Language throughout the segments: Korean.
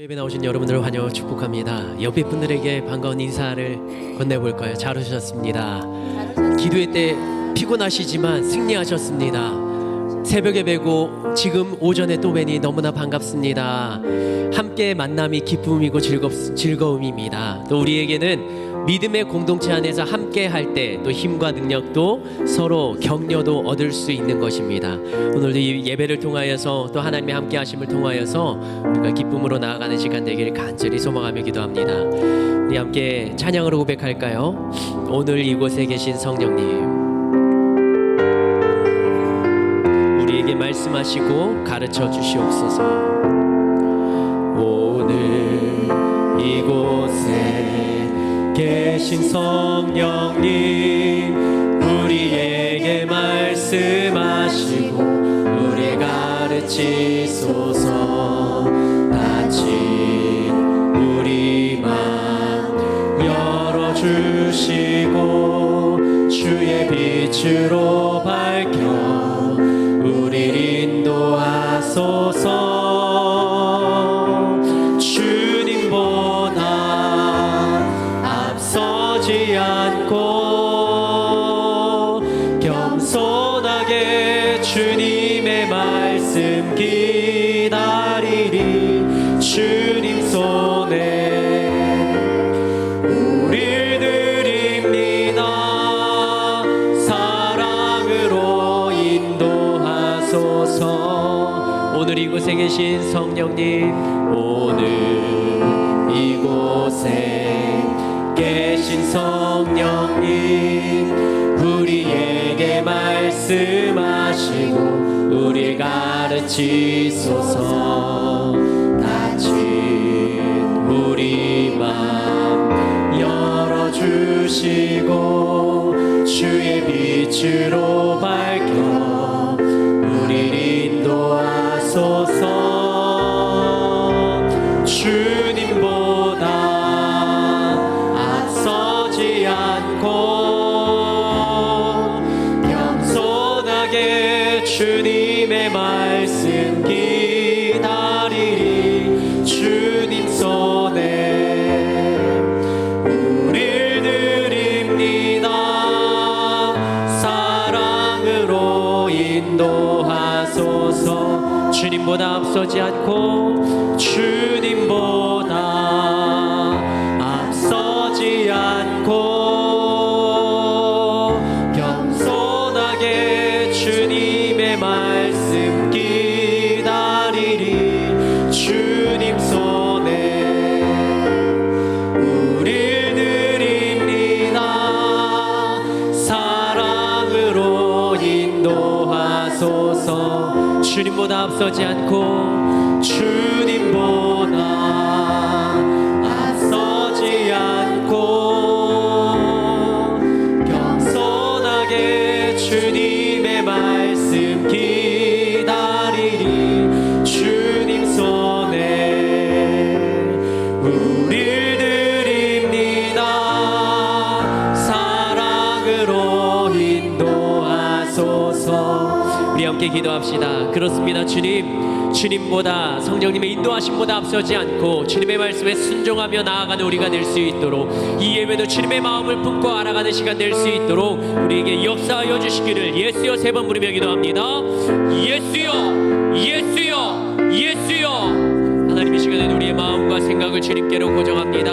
예배 나오신 여러분들을 환영하고 축복합니다. 옆에 분들에게 반가운 인사를 건네볼까요? 잘 오셨습니다. 기도회 때 피곤하시지만 승리하셨습니다. 새벽에 뵈고 지금 오전에 또 뵈니 너무나 반갑습니다. 함께 만남이 기쁨이고 즐거움입니다. 또 우리에게는 믿음의 공동체 안에서 함께 할 때 또 힘과 능력도 서로 격려도 얻을 수 있는 것입니다. 오늘도 이 예배를 통하여서 또 하나님의 함께 하심을 통하여서 우리가 기쁨으로 나아가는 시간 되기를 간절히 소망하며 기도합니다. 우리 함께 찬양으로 고백할까요? 오늘 이곳에 계신 성령님, 우리에게 말씀하시고 가르쳐 주시옵소서. 오늘 이곳에 계신 성령님, 우리에게 말씀하시고 우리 가르치소서. 닫힌 우리 맘 열어주시고 주의 빛으로 밝혀 우리를 인도하소서. 주님보다 앞서지 않고 겸손하게 주님의 말씀 기다리리. 주님 손에 우릴 드립니다. 사랑으로 인도하소서. 오늘 이곳에 계신 성령님, 오늘 이곳에 계신 성령님, 우리에게 말씀하시고 우리 가르치소서. 닫힌 우리 맘 열어주시고 주의 빛으로 밝혀 우리를 인도하소서. 주님보다 앞서지 않고 겸손하게 주님의 말씀 기다리리. 주님 손에 우릴 드립니다. 사랑으로 인도하소서. 주님보다 앞서지 않고 주님보다 앞서지 않고 겸손하게 주님의 말씀 기다리리. 주님 손에 우릴 드립니다. 사랑으로 인도하소서. 주님보다 앞서지 않고 주님보다 앞서지 않고 겸손하게 주님의 말씀 기다리리. 주님 손에 우릴 드립니다. 사랑으로 인도하소서. 우리 함께 기도합시다. 그렇습니다. 주님보다 성령님의 인도하심보다 앞서지 않고 주님의 말씀에 순종하며 나아가는 우리가 될 수 있도록, 이 예배도 주님의 마음을 품고 알아가는 시간 될 수 있도록 우리에게 역사하여 주시기를 예수여 3번 부르며 기도합니다. 예수여, 예수여, 예수여. 하나님, 이 시간에 우리의 마음과 생각을 주님께로 고정합니다.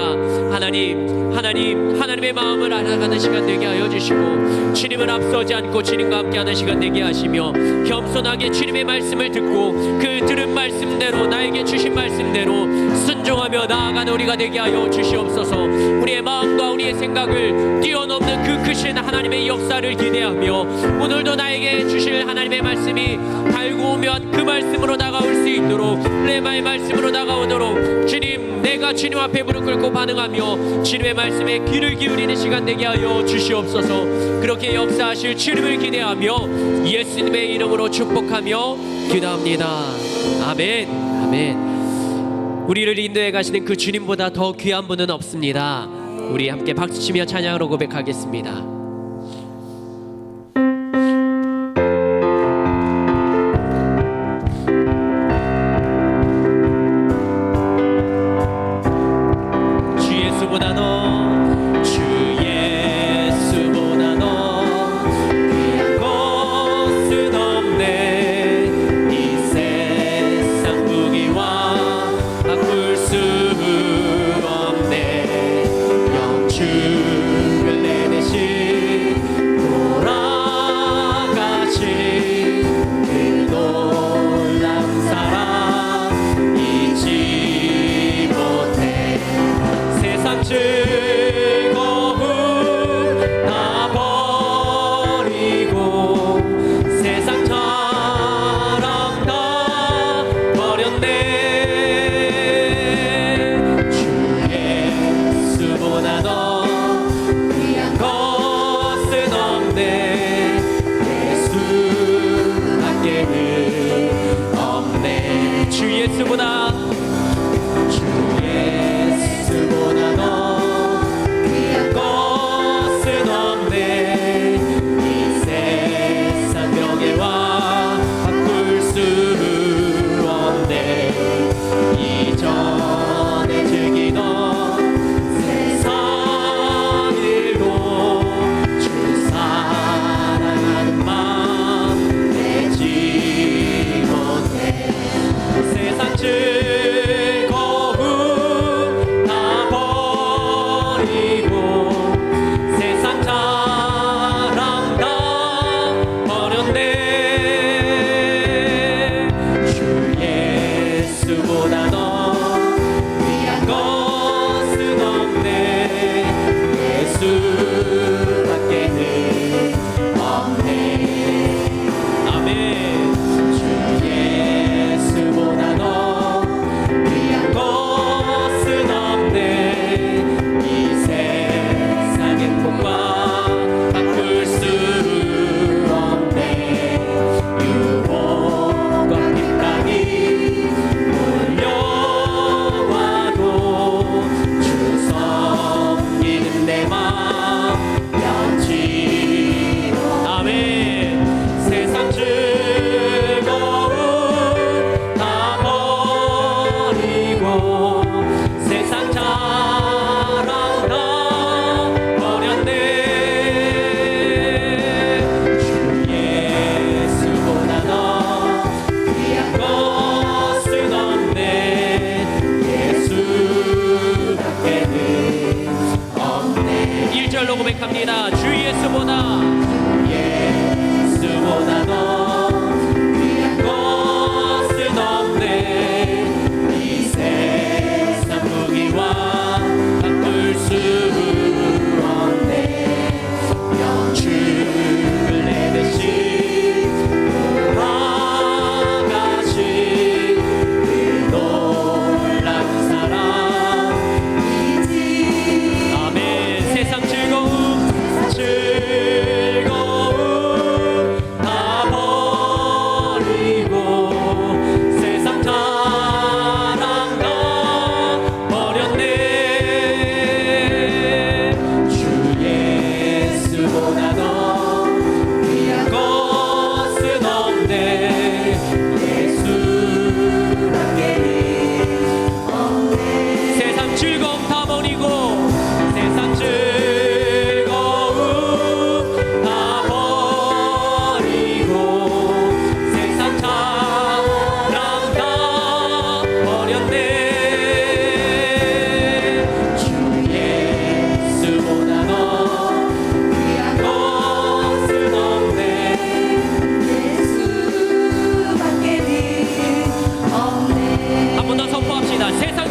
하나님의 마음을 알아가는 시간 되게 하여 주시고, 주님을 앞서지 않고 주님과 함께하는 시간 되게 하시며, 겸손하게 주님의 말씀을 듣고 그 들은 말씀대로, 나에게 주신 말씀대로 순종하며 나아가는 우리가 되게 하여 주시옵소서. 우리의 마음과 우리의 생각을 뛰어넘는 그 크신 하나님의 역사를 기대하며, 오늘도 나에게 주실 하나님의 말씀이 달고 오면 그 말씀으로 다가올 수 있도록, 레마의 말씀으로 다가오도록 주님, 내가 주님 앞에 무릎 꿇고 반응하며 주님의 말씀에 귀를 기울이는 시간 되게 하여 주시옵소서. 그렇게 역사하실 주님을 기대하며 예수님의 이름으로 축복하며 기도합니다. 아멘, 아멘. 우리를 인도해 가시는 그 주님보다 더 귀한 분은 없습니다. 우리 함께 박수치며 찬양으로 고백하겠습니다.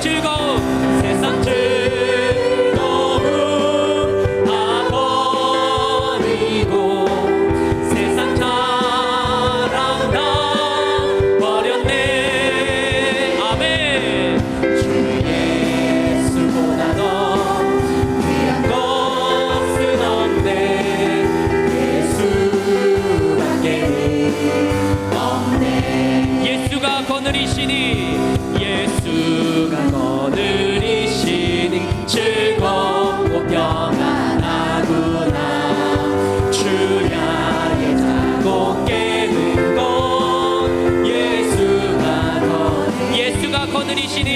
즐거움 세상 즐거움 다 버리고 세상 자랑 다 버렸네. 아멘. 주 예수보다 더 귀한 것은 없네. 예수가 거느리시니 예수가 거느리시니 즐겁고 평안하구나. 주야의 자고 깨는 것 예수가 거느리시니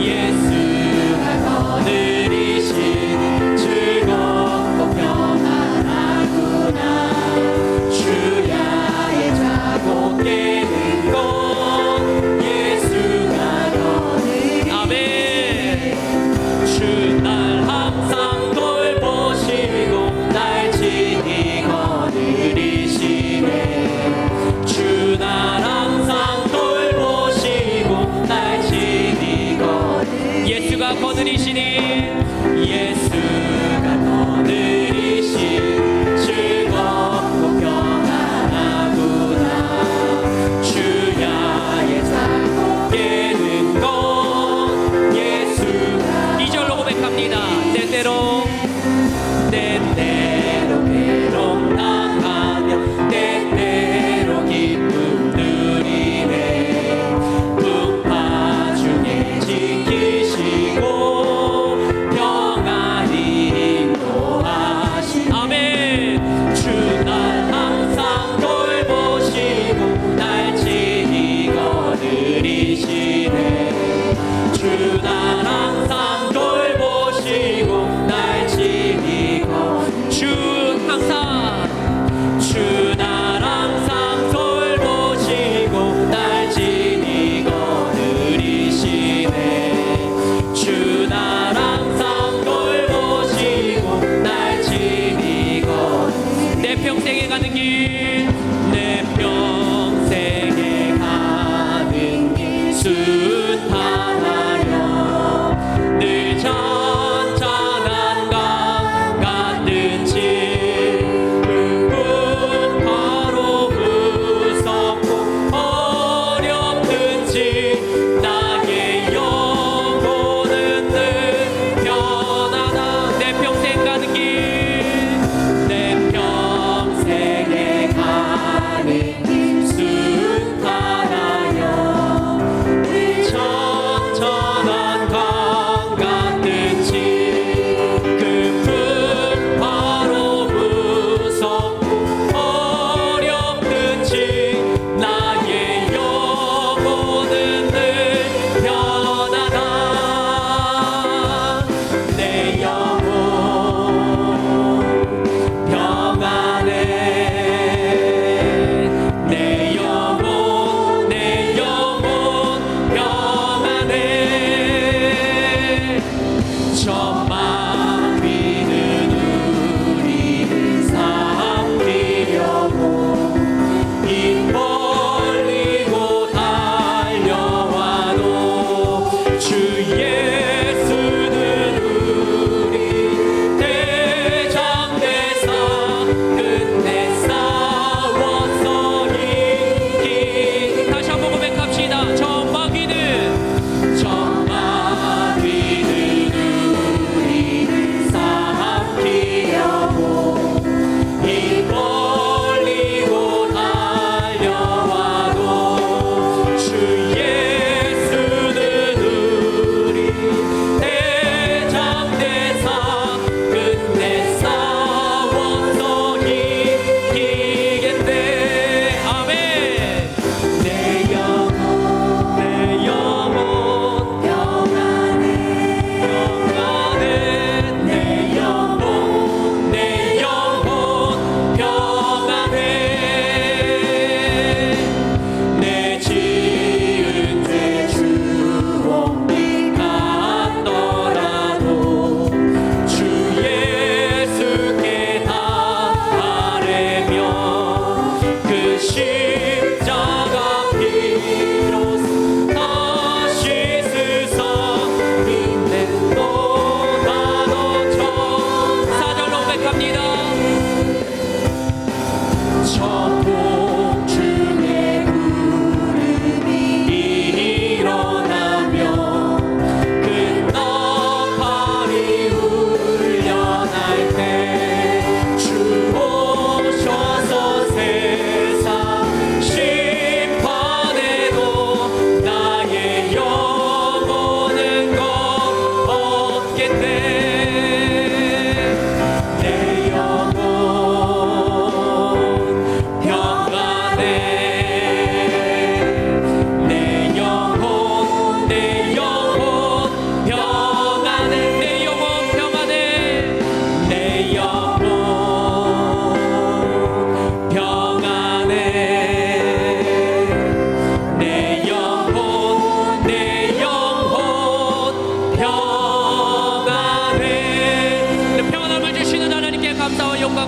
예수가 거느리시니 즐겁고 평안하구나. 주야의 자고 깨는 것 예수가 거느리시니 아멘. 주 날 항상 돌보시고 날 친히 거느리시네. 주 날 항상 돌보시고 날 친히 예수가 거느리시니 예수가 거느리시니 즐겁고 평안하구나. 주야의 자고 깨는 것 예수가 2절로 고백합니다. 때때로 괴롭당하며 때때로 기쁨 누리네. 풍파 중에 지키시고 평안히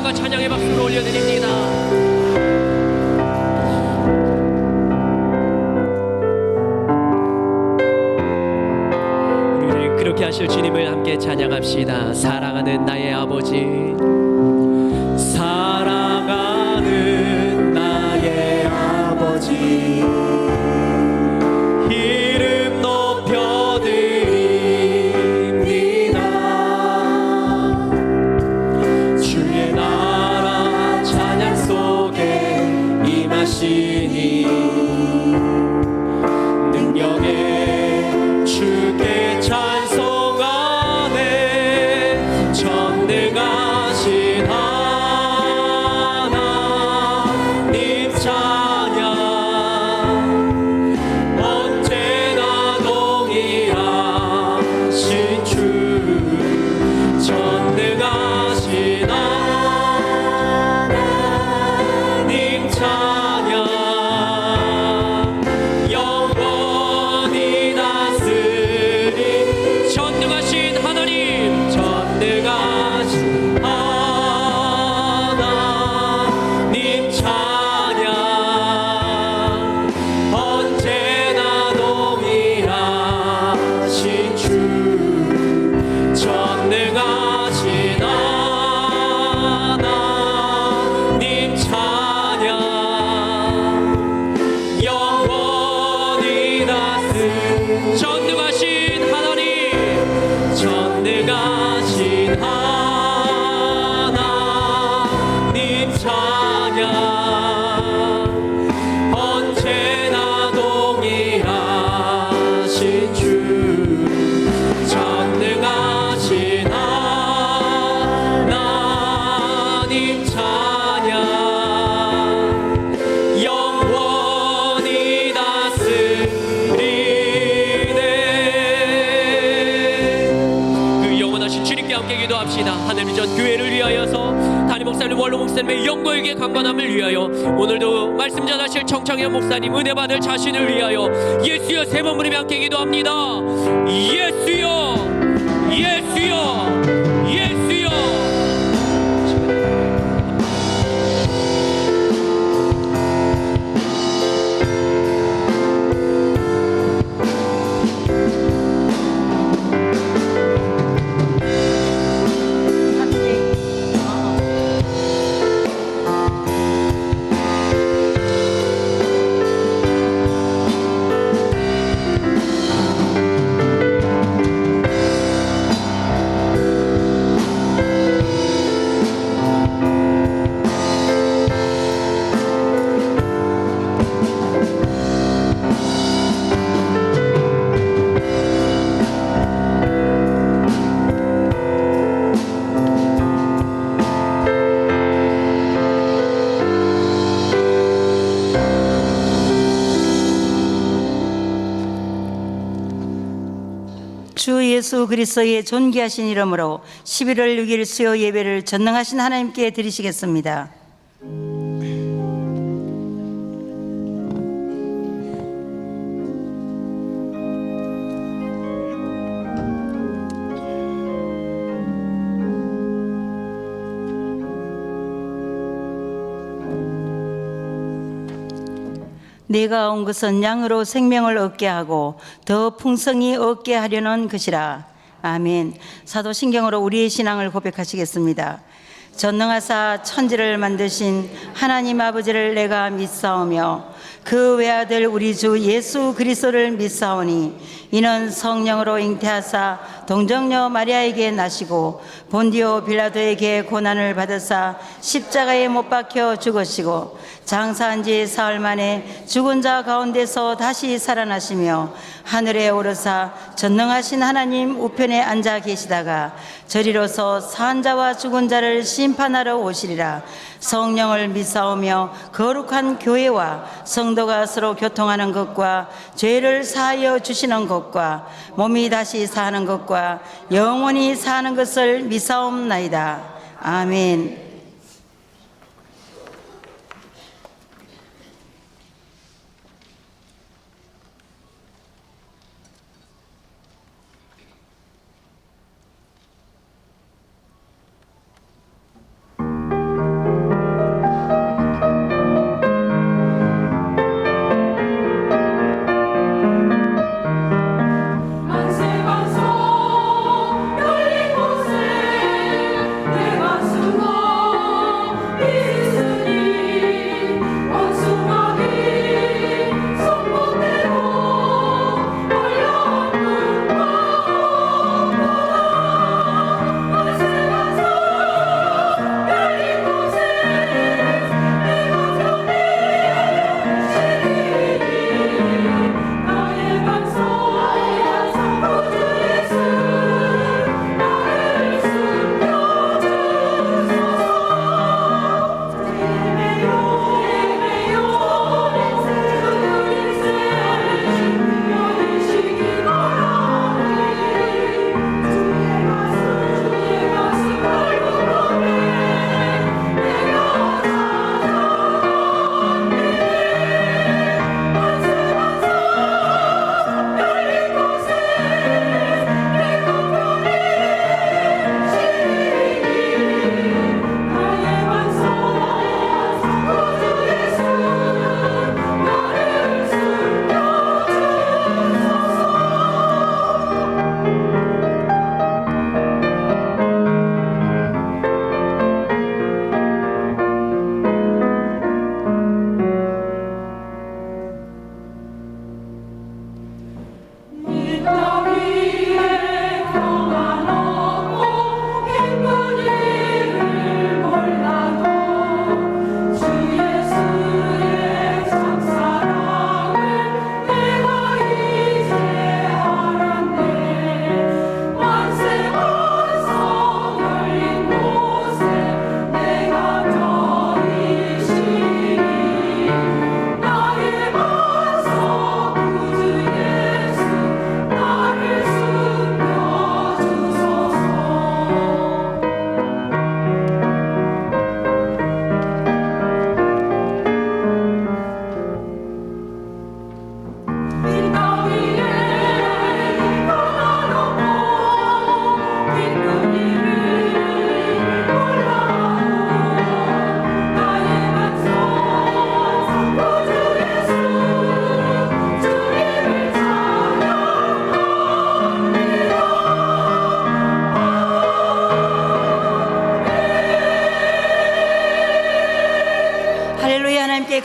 영광과 찬양의 박수를 올려드립니다. 우리를 그렇게 하실 주님을 함께 찬양합시다. 사랑하는 나의 아버지, 사랑하는 나의 아버지, 이름 높여드립니다. 주의 나라 찬양 속에 임하시니 능력의 주께 찬송하네. 전능하신 하나님 찬양, 언제나 동일하신 주, 전능하신 하나님 찬양, 영원히 다스린 전능하신 하나님, 전능하신 하나님 찬양, 언제나 동일하신 주, 전능하신 하나님 찬양, 영원히 다스린 전능하신 하나님, 전능하신 하나님 찬양, 언제나 동일하신 주, 전능하신 하나님 찬양, 영원히 다스리네. 그 영원하신 주님께 함께 기도합시다. 하늘의 전 교회를 위하여서 담임 목사님, 원로 목사님의 영광에게 강건함을 위하여, 오늘도 말씀 전하실 청창현 목사님 은혜 받을 자신을 위하여 예수여 세 번 부르며 함께 기도합니다. 예수여, 예수여, 예수여. 주 예수 그리스도의 존귀하신 이름으로 11월 6일 수요 예배를 전능하신 하나님께 드리시겠습니다. 내가 온 것은 양으로 생명을 얻게 하고 더 풍성히 얻게 하려는 것이라. 아멘. 사도신경으로 우리의 신앙을 고백하시겠습니다. 전능하사 천지를 만드신 하나님 아버지를 내가 믿사오며 그 외아들 우리 주 예수 그리스도를 믿사오니 이는 성령으로 잉태하사 동정녀 마리아에게 나시고 본디오 빌라도에게 고난을 받으사 십자가에 못 박혀 죽으시고 장사한 지 사흘 만에 죽은 자 가운데서 다시 살아나시며 하늘에 오르사 전능하신 하나님 우편에 앉아 계시다가 저리로서 산 자와 죽은 자를 심판하러 오시리라. 성령을 믿사오며 거룩한 교회와 성도가 서로 교통하는 것과 죄를 사하여 주시는 것과 몸이 다시 사는 것과 영원히 사는 것을 믿사옵나이다. 아멘.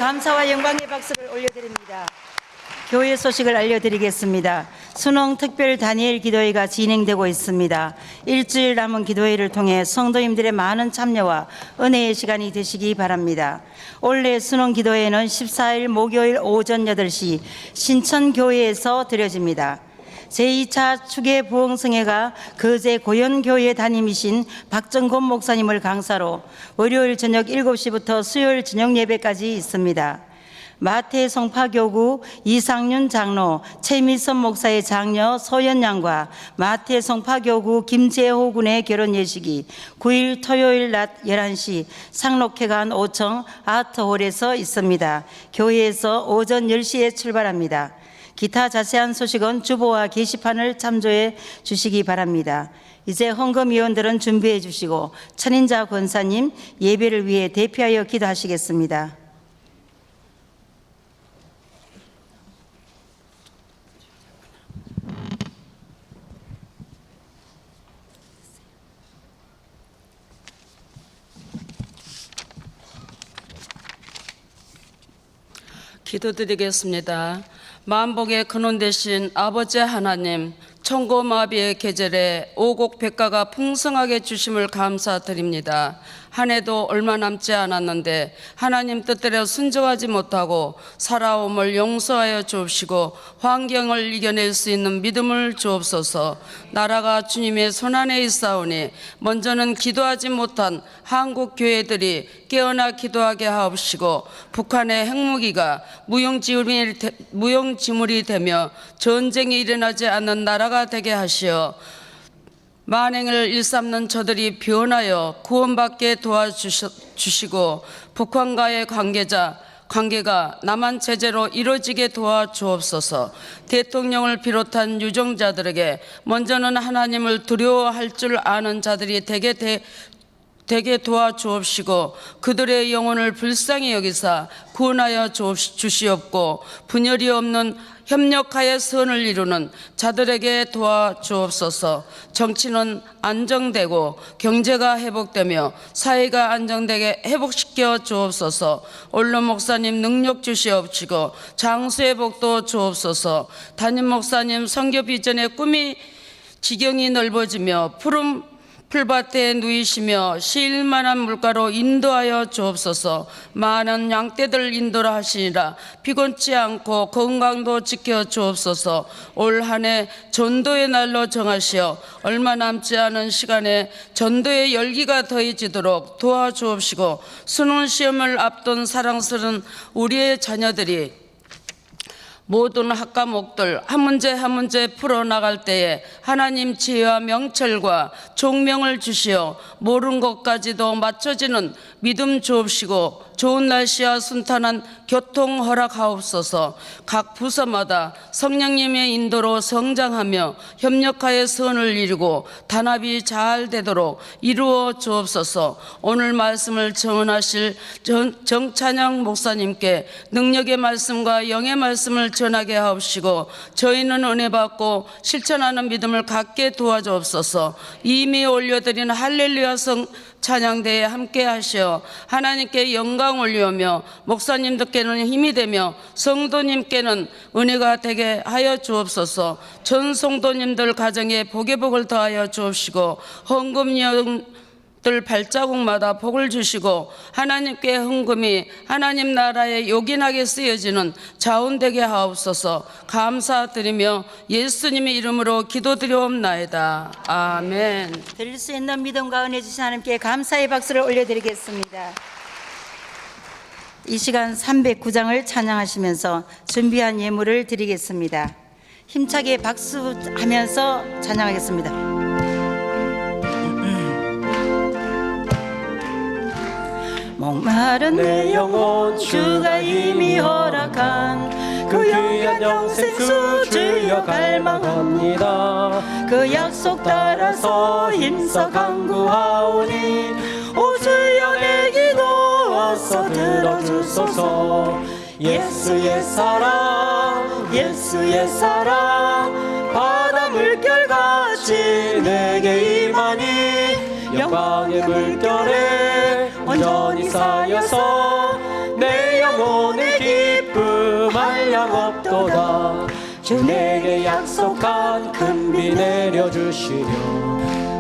감사와 영광의 박수를 올려드립니다. 교회 소식을 알려드리겠습니다. 수능 특별 다니엘 기도회가 진행되고 있습니다. 일주일 남은 기도회를 통해 성도님들의 많은 참여와 은혜의 시간이 되시기 바랍니다. 올해 수능 기도회는 14일 목요일 오전 8시 신천교회에서 드려집니다. 제2차 추계 부흥성회가 거제 고연교회 담임이신 박정곤 목사님을 강사로 월요일 저녁 7시부터 수요일 저녁 예배까지 있습니다. 마태 성파교구 이상윤 장로, 최미선 목사의 장녀 소연양과 마태 성파교구 김재호 군의 결혼 예식이 9일 토요일 낮 11시 상록회관 5층 아트홀에서 있습니다. 교회에서 오전 10시에 출발합니다. 기타 자세한 소식은 주보와 게시판을 참조해 주시기 바랍니다. 이제 헌금위원들은 준비해 주시고 천인자 권사님 예배를 위해 대표하여 기도하시겠습니다. 기도드리겠습니다. 만복의 근원 되신 아버지 하나님, 천고마비의 계절에 오곡백과가 풍성하게 주심을 감사드립니다. 한 해도 얼마 남지 않았는데 하나님 뜻대로 순종하지 못하고 살아옴을 용서하여 주옵시고 환경을 이겨낼 수 있는 믿음을 주옵소서. 나라가 주님의 손안에 있사오니 먼저는 기도하지 못한 한국 교회들이 깨어나 기도하게 하옵시고 북한의 핵무기가 무용지물이 되며 전쟁이 일어나지 않는 나라가 되게 하시어 만행을 일삼는 저들이 변하여 구원받게 도와주시고 북한과의 관계가 남한 체제로 이루어지게 도와주옵소서. 대통령을 비롯한 유정자들에게 먼저는 하나님을 두려워할 줄 아는 자들이 되게 도와주옵시고 그들의 영혼을 불쌍히 여기사 구원하여 주시옵고 분열이 없는 협력하여 선을 이루는 자들에게 도와주옵소서. 정치는 안정되고 경제가 회복되며 사회가 안정되게 회복시켜 주옵소서. 언론 목사님 능력 주시옵시고 장수의 복도 주옵소서. 담임 목사님 선교 비전의 꿈이 지경이 넓어지며 푸른 풀밭에 누이시며 쉴만한 물가로 인도하여 주옵소서. 많은 양떼들 인도라 하시니라. 피곤치 않고 건강도 지켜 주옵소서. 올 한 해 전도의 날로 정하시어 얼마 남지 않은 시간에 전도의 열기가 더해지도록 도와주옵시고 수능 시험을 앞둔 사랑스러운 우리의 자녀들이 모든 학과목들 한 문제 한 문제 풀어나갈 때에 하나님 지혜와 명철과 총명을 주시어 모르는 것까지도 맞춰지는 믿음 주옵시고 좋은 날씨와 순탄한 교통 허락하옵소서. 각 부서마다 성령님의 인도로 성장하며 협력하여 선을 이루고 단합이 잘 되도록 이루어 주옵소서. 오늘 말씀을 전하실 정찬영 목사님께 능력의 말씀과 영의 말씀을 전하게 하옵시고 저희는 은혜 받고 실천하는 믿음을 갖게 도와주옵소서. 이미 올려드린 할렐루야 성 찬양대에 함께 하시어 하나님께 영광 올리오며 목사님들께는 힘이 되며 성도님께는 은혜가 되게 하여 주옵소서. 전 성도님들 가정에 복의 복을 더하여 주옵시고 헌금령들 발자국마다 복을 주시고 하나님께 헌금이 하나님 나라에 요긴하게 쓰여지는 자원 되게 하옵소서. 감사드리며 예수님의 이름으로 기도드리옵나이다. 아멘. 드릴 수 있는 믿음과 은혜 주신 하나님께 감사의 박수를 올려드리겠습니다. 이 시간 309장을 찬양하시면서 준비한 예물을 드리겠습니다. 힘차게 박수하면서 찬양하겠습니다. 목마른 내 영혼 주가 이미 허락한 그 귀한 영생수 주여 갈망합니다. 그 약속 따라서 힘써 간구하오니 오 주여 내 기도 어서 들어주소서. 예수의 사랑 예수의 사랑 바다 물결같이 내게 임하니 영광의 물결에 온전히 쌓여서 내 영혼의 한량 없도다. 주 내게 약속한 큰 비 내려주시려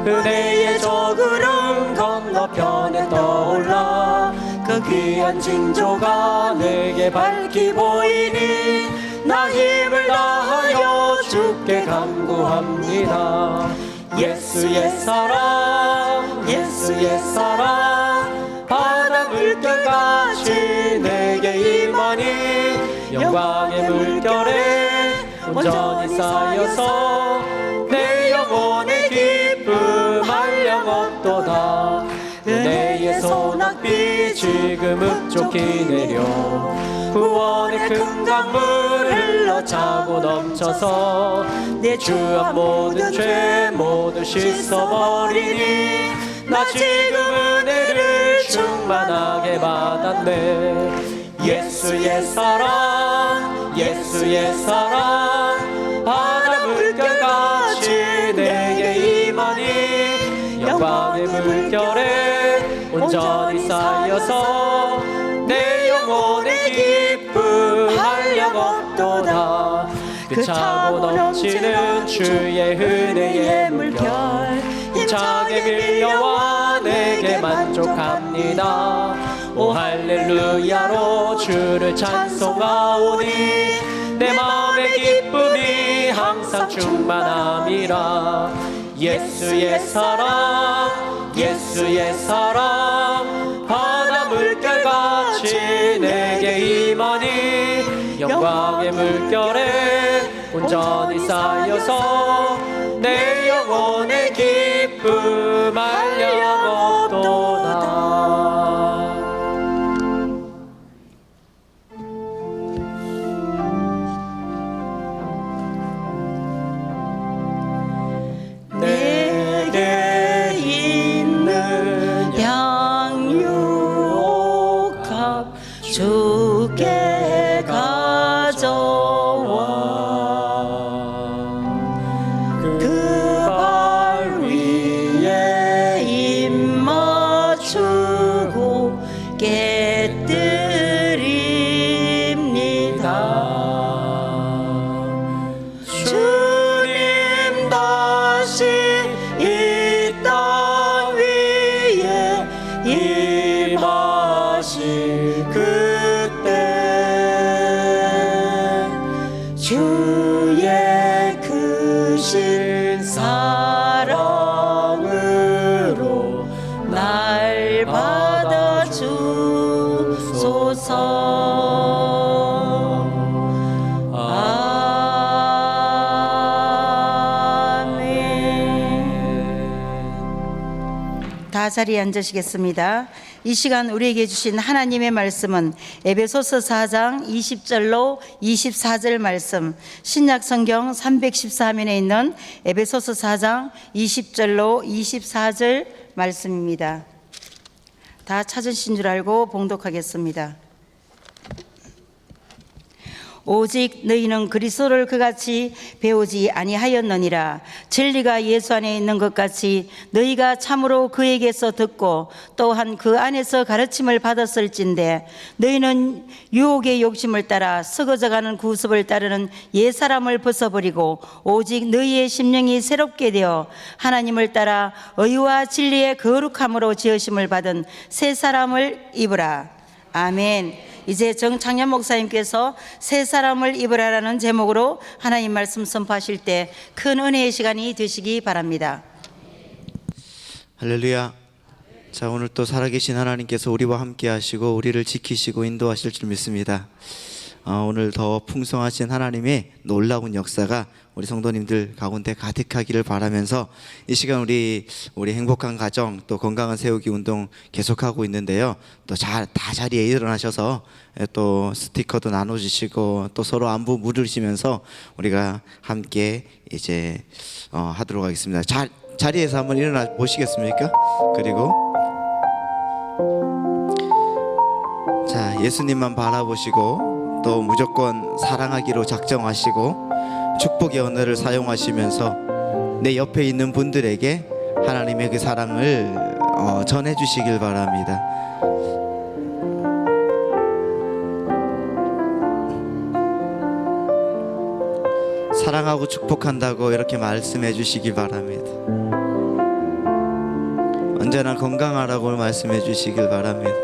은혜의 저 구름 건너편에 떠올라 그 귀한 징조가 내게 밝히 보이니 나 힘을 다하여 주께 간구합니다. 예수의 사랑 예수의 사랑 바다 물결같이 내게 임하니 영광의 물결에 온전히 쌓여서 내 영혼의 기쁨 한량 없도다. 은혜의 소낙비 지금 흡족히 내려 구원의 큰 강물 흘러 차고 넘쳐서 내 주한 모든 죄 모두 씻어버리니 나 지금 은혜를 충만하게 받았네. 예수의 사랑 예수의 사랑 바다 물결같이 내게 임하니 영광의 물결에 온전히 쌓여서 내 영혼의 기쁨 한량 없도다. 그 차고 넘치는 주의 은혜의 물결 힘차게 밀려와 내게 만족합니다. 오 할렐루야로 주를 찬송하오니 내 마음의 기쁨이 항상 충만함이라. 예수의 사랑 예수의 사랑 바다 물결같이 내게 임하니 영광의 물결에 온전히 쌓여서 내 영혼의 기쁨 한량 없도다. 내게 있는 양육합 주께 가져와 그 발 위에 입 맞추고 깨뜨립니다. 주님 다시 이 땅 위에 임하실 그때 주의 크신 사랑으로 날 받아주소서. 다 자리에 앉으시겠습니다. 이 시간 우리에게 주신 하나님의 말씀은 에베소서 4장 20절로 24절 말씀, 신약 성경 314면에 있는 에베소서 4장 20절로 24절 말씀입니다. 다 찾으신 줄 알고 봉독하겠습니다. 오직 너희는 그리스도를 그같이 배우지 아니하였느니라. 진리가 예수 안에 있는 것 같이 너희가 참으로 그에게서 듣고 또한 그 안에서 가르침을 받았을진데 너희는 유혹의 욕심을 따라 썩어져가는 구습을 따르는 옛사람을 벗어버리고 오직 너희의 심령이 새롭게 되어 하나님을 따라 의와 진리의 거룩함으로 지으심을 받은 새 사람을 입으라. 아멘. 이제 정창현 목사님께서 새 사람을 입으라라는 제목으로 하나님 말씀 선포하실 때 큰 은혜의 시간이 되시기 바랍니다. 할렐루야. 자, 오늘 또 살아계신 하나님께서 우리와 함께 하시고 우리를 지키시고 인도하실 줄 믿습니다. 오늘 더 풍성하신 하나님의 놀라운 역사가 우리 성도님들 가운데 가득하기를 바라면서 이 시간 우리 행복한 가정 또 건강한 세우기 운동 계속하고 있는데요. 또 다 자리에 일어나셔서 또 스티커도 나눠주시고 또 서로 안부 물으시면서 우리가 함께 이제 하도록 하겠습니다. 자리에서 한번 일어나 보시겠습니까? 그리고 자, 예수님만 바라보시고 또 무조건 사랑하기로 작정하시고 축복의 언어를 사용하시면서 내 옆에 있는 분들에게 하나님의 그 사랑을 전해 주시길 바랍니다. 사랑하고 축복한다고 이렇게 말씀해 주시기 바랍니다. 언제나 건강하라고 말씀해 주시길 바랍니다.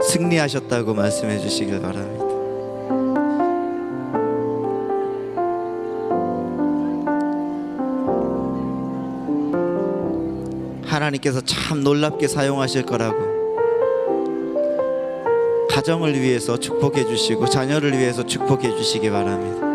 승리하셨다고 말씀해 주시길 바랍니다. 하나님께서 참 놀랍게 사용하실 거라고, 가정을 위해서 축복해 주시고 자녀를 위해서 축복해 주시기 바랍니다.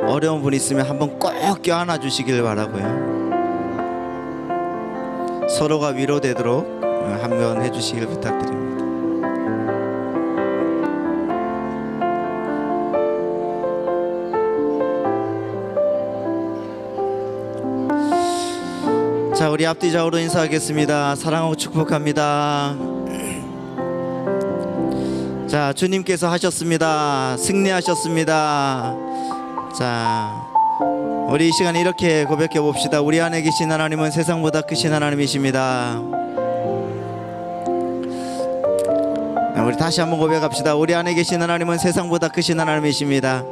어려운 분 있으면 한번 꼭 껴안아 주시길 바라고요. 서로가 위로되도록 한번 해주시길 부탁드립니다. 자, 우리 앞뒤 좌우로 인사하겠습니다. 사랑하고 축복합니다. 자, 주님께서 하셨습니다. 승리하셨습니다. 자, 우리 이 시간에 이렇게 고백해 봅시다. 우리 안에 계신 하나님은 세상보다 크신 하나님이십니다. 우리 다시 한번 고백합시다. 우리 안에 계신 하나님은 세상보다 크신 하나님이십니다.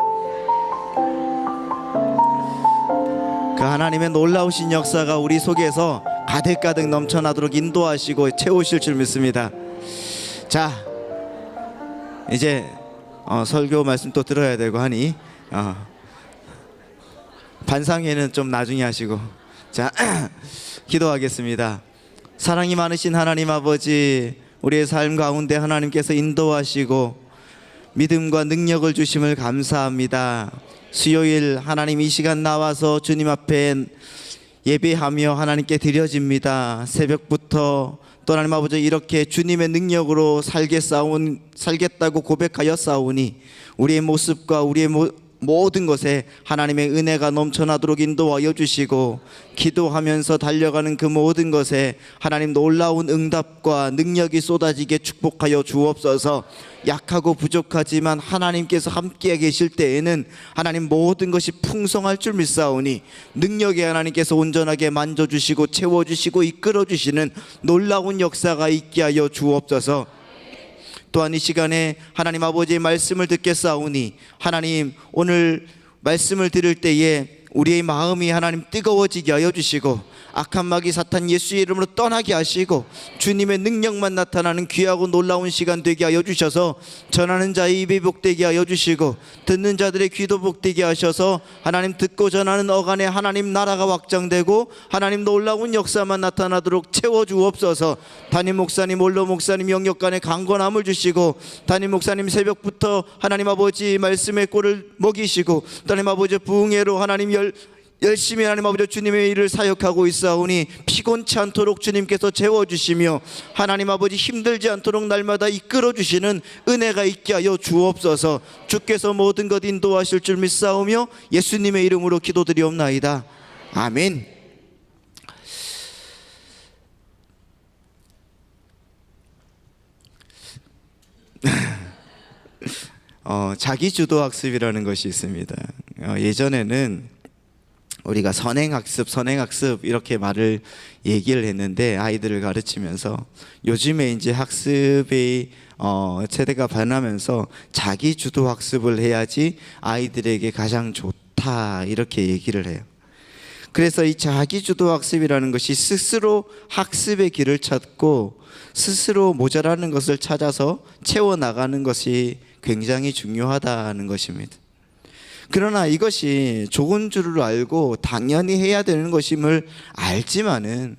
그 하나님의 놀라우신 역사가 우리 속에서 가득가득 넘쳐나도록 인도하시고 채우실 줄 믿습니다. 자, 이제 설교 말씀 또 들어야 되고 하니 반상회는 좀 나중에 하시고, 자, 기도하겠습니다. 사랑이 많으신 하나님 아버지, 우리의 삶 가운데 하나님께서 인도하시고 믿음과 능력을 주심을 감사합니다. 수요일 하나님 이 시간 나와서 주님 앞에 예배하며 하나님께 드려집니다. 새벽부터 또 하나님 아버지 이렇게 주님의 능력으로 살겠다고 고백하여 싸우니 우리의 모습과 우리의 모든 것에 하나님의 은혜가 넘쳐나도록 인도하여 주시고, 기도하면서 달려가는 그 모든 것에 하나님 놀라운 응답과 능력이 쏟아지게 축복하여 주옵소서. 약하고 부족하지만 하나님께서 함께 계실 때에는 하나님 모든 것이 풍성할 줄 믿사오니 능력의 하나님께서 온전하게 만져주시고 채워주시고 이끌어주시는 놀라운 역사가 있게 하여 주옵소서. 또한 이 시간에 하나님 아버지의 말씀을 듣겠사오니 하나님 오늘 말씀을 들을 때에 우리의 마음이 하나님 뜨거워지게 하여 주시고 악한 마귀 사탄 예수의 이름으로 떠나게 하시고 주님의 능력만 나타나는 귀하고 놀라운 시간 되게 하여 주셔서 전하는 자의 입이 복되게 하여 주시고 듣는 자들의 귀도 복되게 하셔서 하나님 듣고 전하는 어간에 하나님 나라가 확장되고 하나님 놀라운 역사만 나타나도록 채워주옵소서. 담임 목사님, 원로 목사님 영역간에 강건함을 주시고 담임 목사님 새벽부터 하나님 아버지 말씀의 꼴을 먹이시고 하나님 아버지 부흥회로 하나님 열심히 하나님 아버지 주님의 일을 사역하고 있사오니 피곤치 않도록 주님께서 채워주시며 하나님 아버지 힘들지 않도록 날마다 이끌어주시는 은혜가 있게 하여 주옵소서. 주께서 모든 것 인도하실 줄 믿사오며 예수님의 이름으로 기도드리옵나이다. 아멘. 자기주도학습이라는 것이 있습니다. 예전에는 우리가 선행학습 이렇게 얘기를 했는데 아이들을 가르치면서 요즘에 이제 학습의 세대가 변하면서 자기주도학습을 해야지 아이들에게 가장 좋다 이렇게 얘기를 해요. 그래서 이 자기주도학습이라는 것이 스스로 학습의 길을 찾고 스스로 모자라는 것을 찾아서 채워나가는 것이 굉장히 중요하다는 것입니다. 그러나 이것이 좋은 줄을 알고 당연히 해야 되는 것임을 알지만은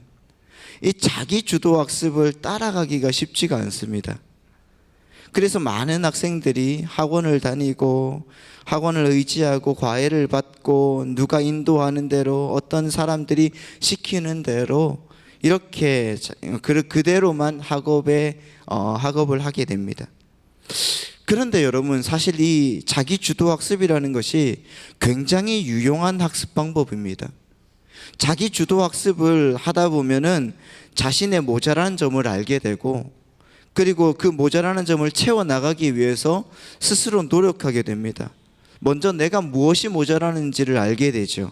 이 자기주도학습을 따라가기가 쉽지가 않습니다. 그래서 많은 학생들이 학원을 다니고 학원을 의지하고 과외를 받고 누가 인도하는 대로 어떤 사람들이 시키는 대로 이렇게 그대로만 학업을 하게 됩니다. 그런데 여러분, 사실 이 자기 주도 학습이라는 것이 굉장히 유용한 학습 방법입니다. 자기 주도 학습을 하다 보면은 자신의 모자란 점을 알게 되고, 그리고 그 모자라는 점을 채워나가기 위해서 스스로 노력하게 됩니다. 먼저 내가 무엇이 모자라는지를 알게 되죠.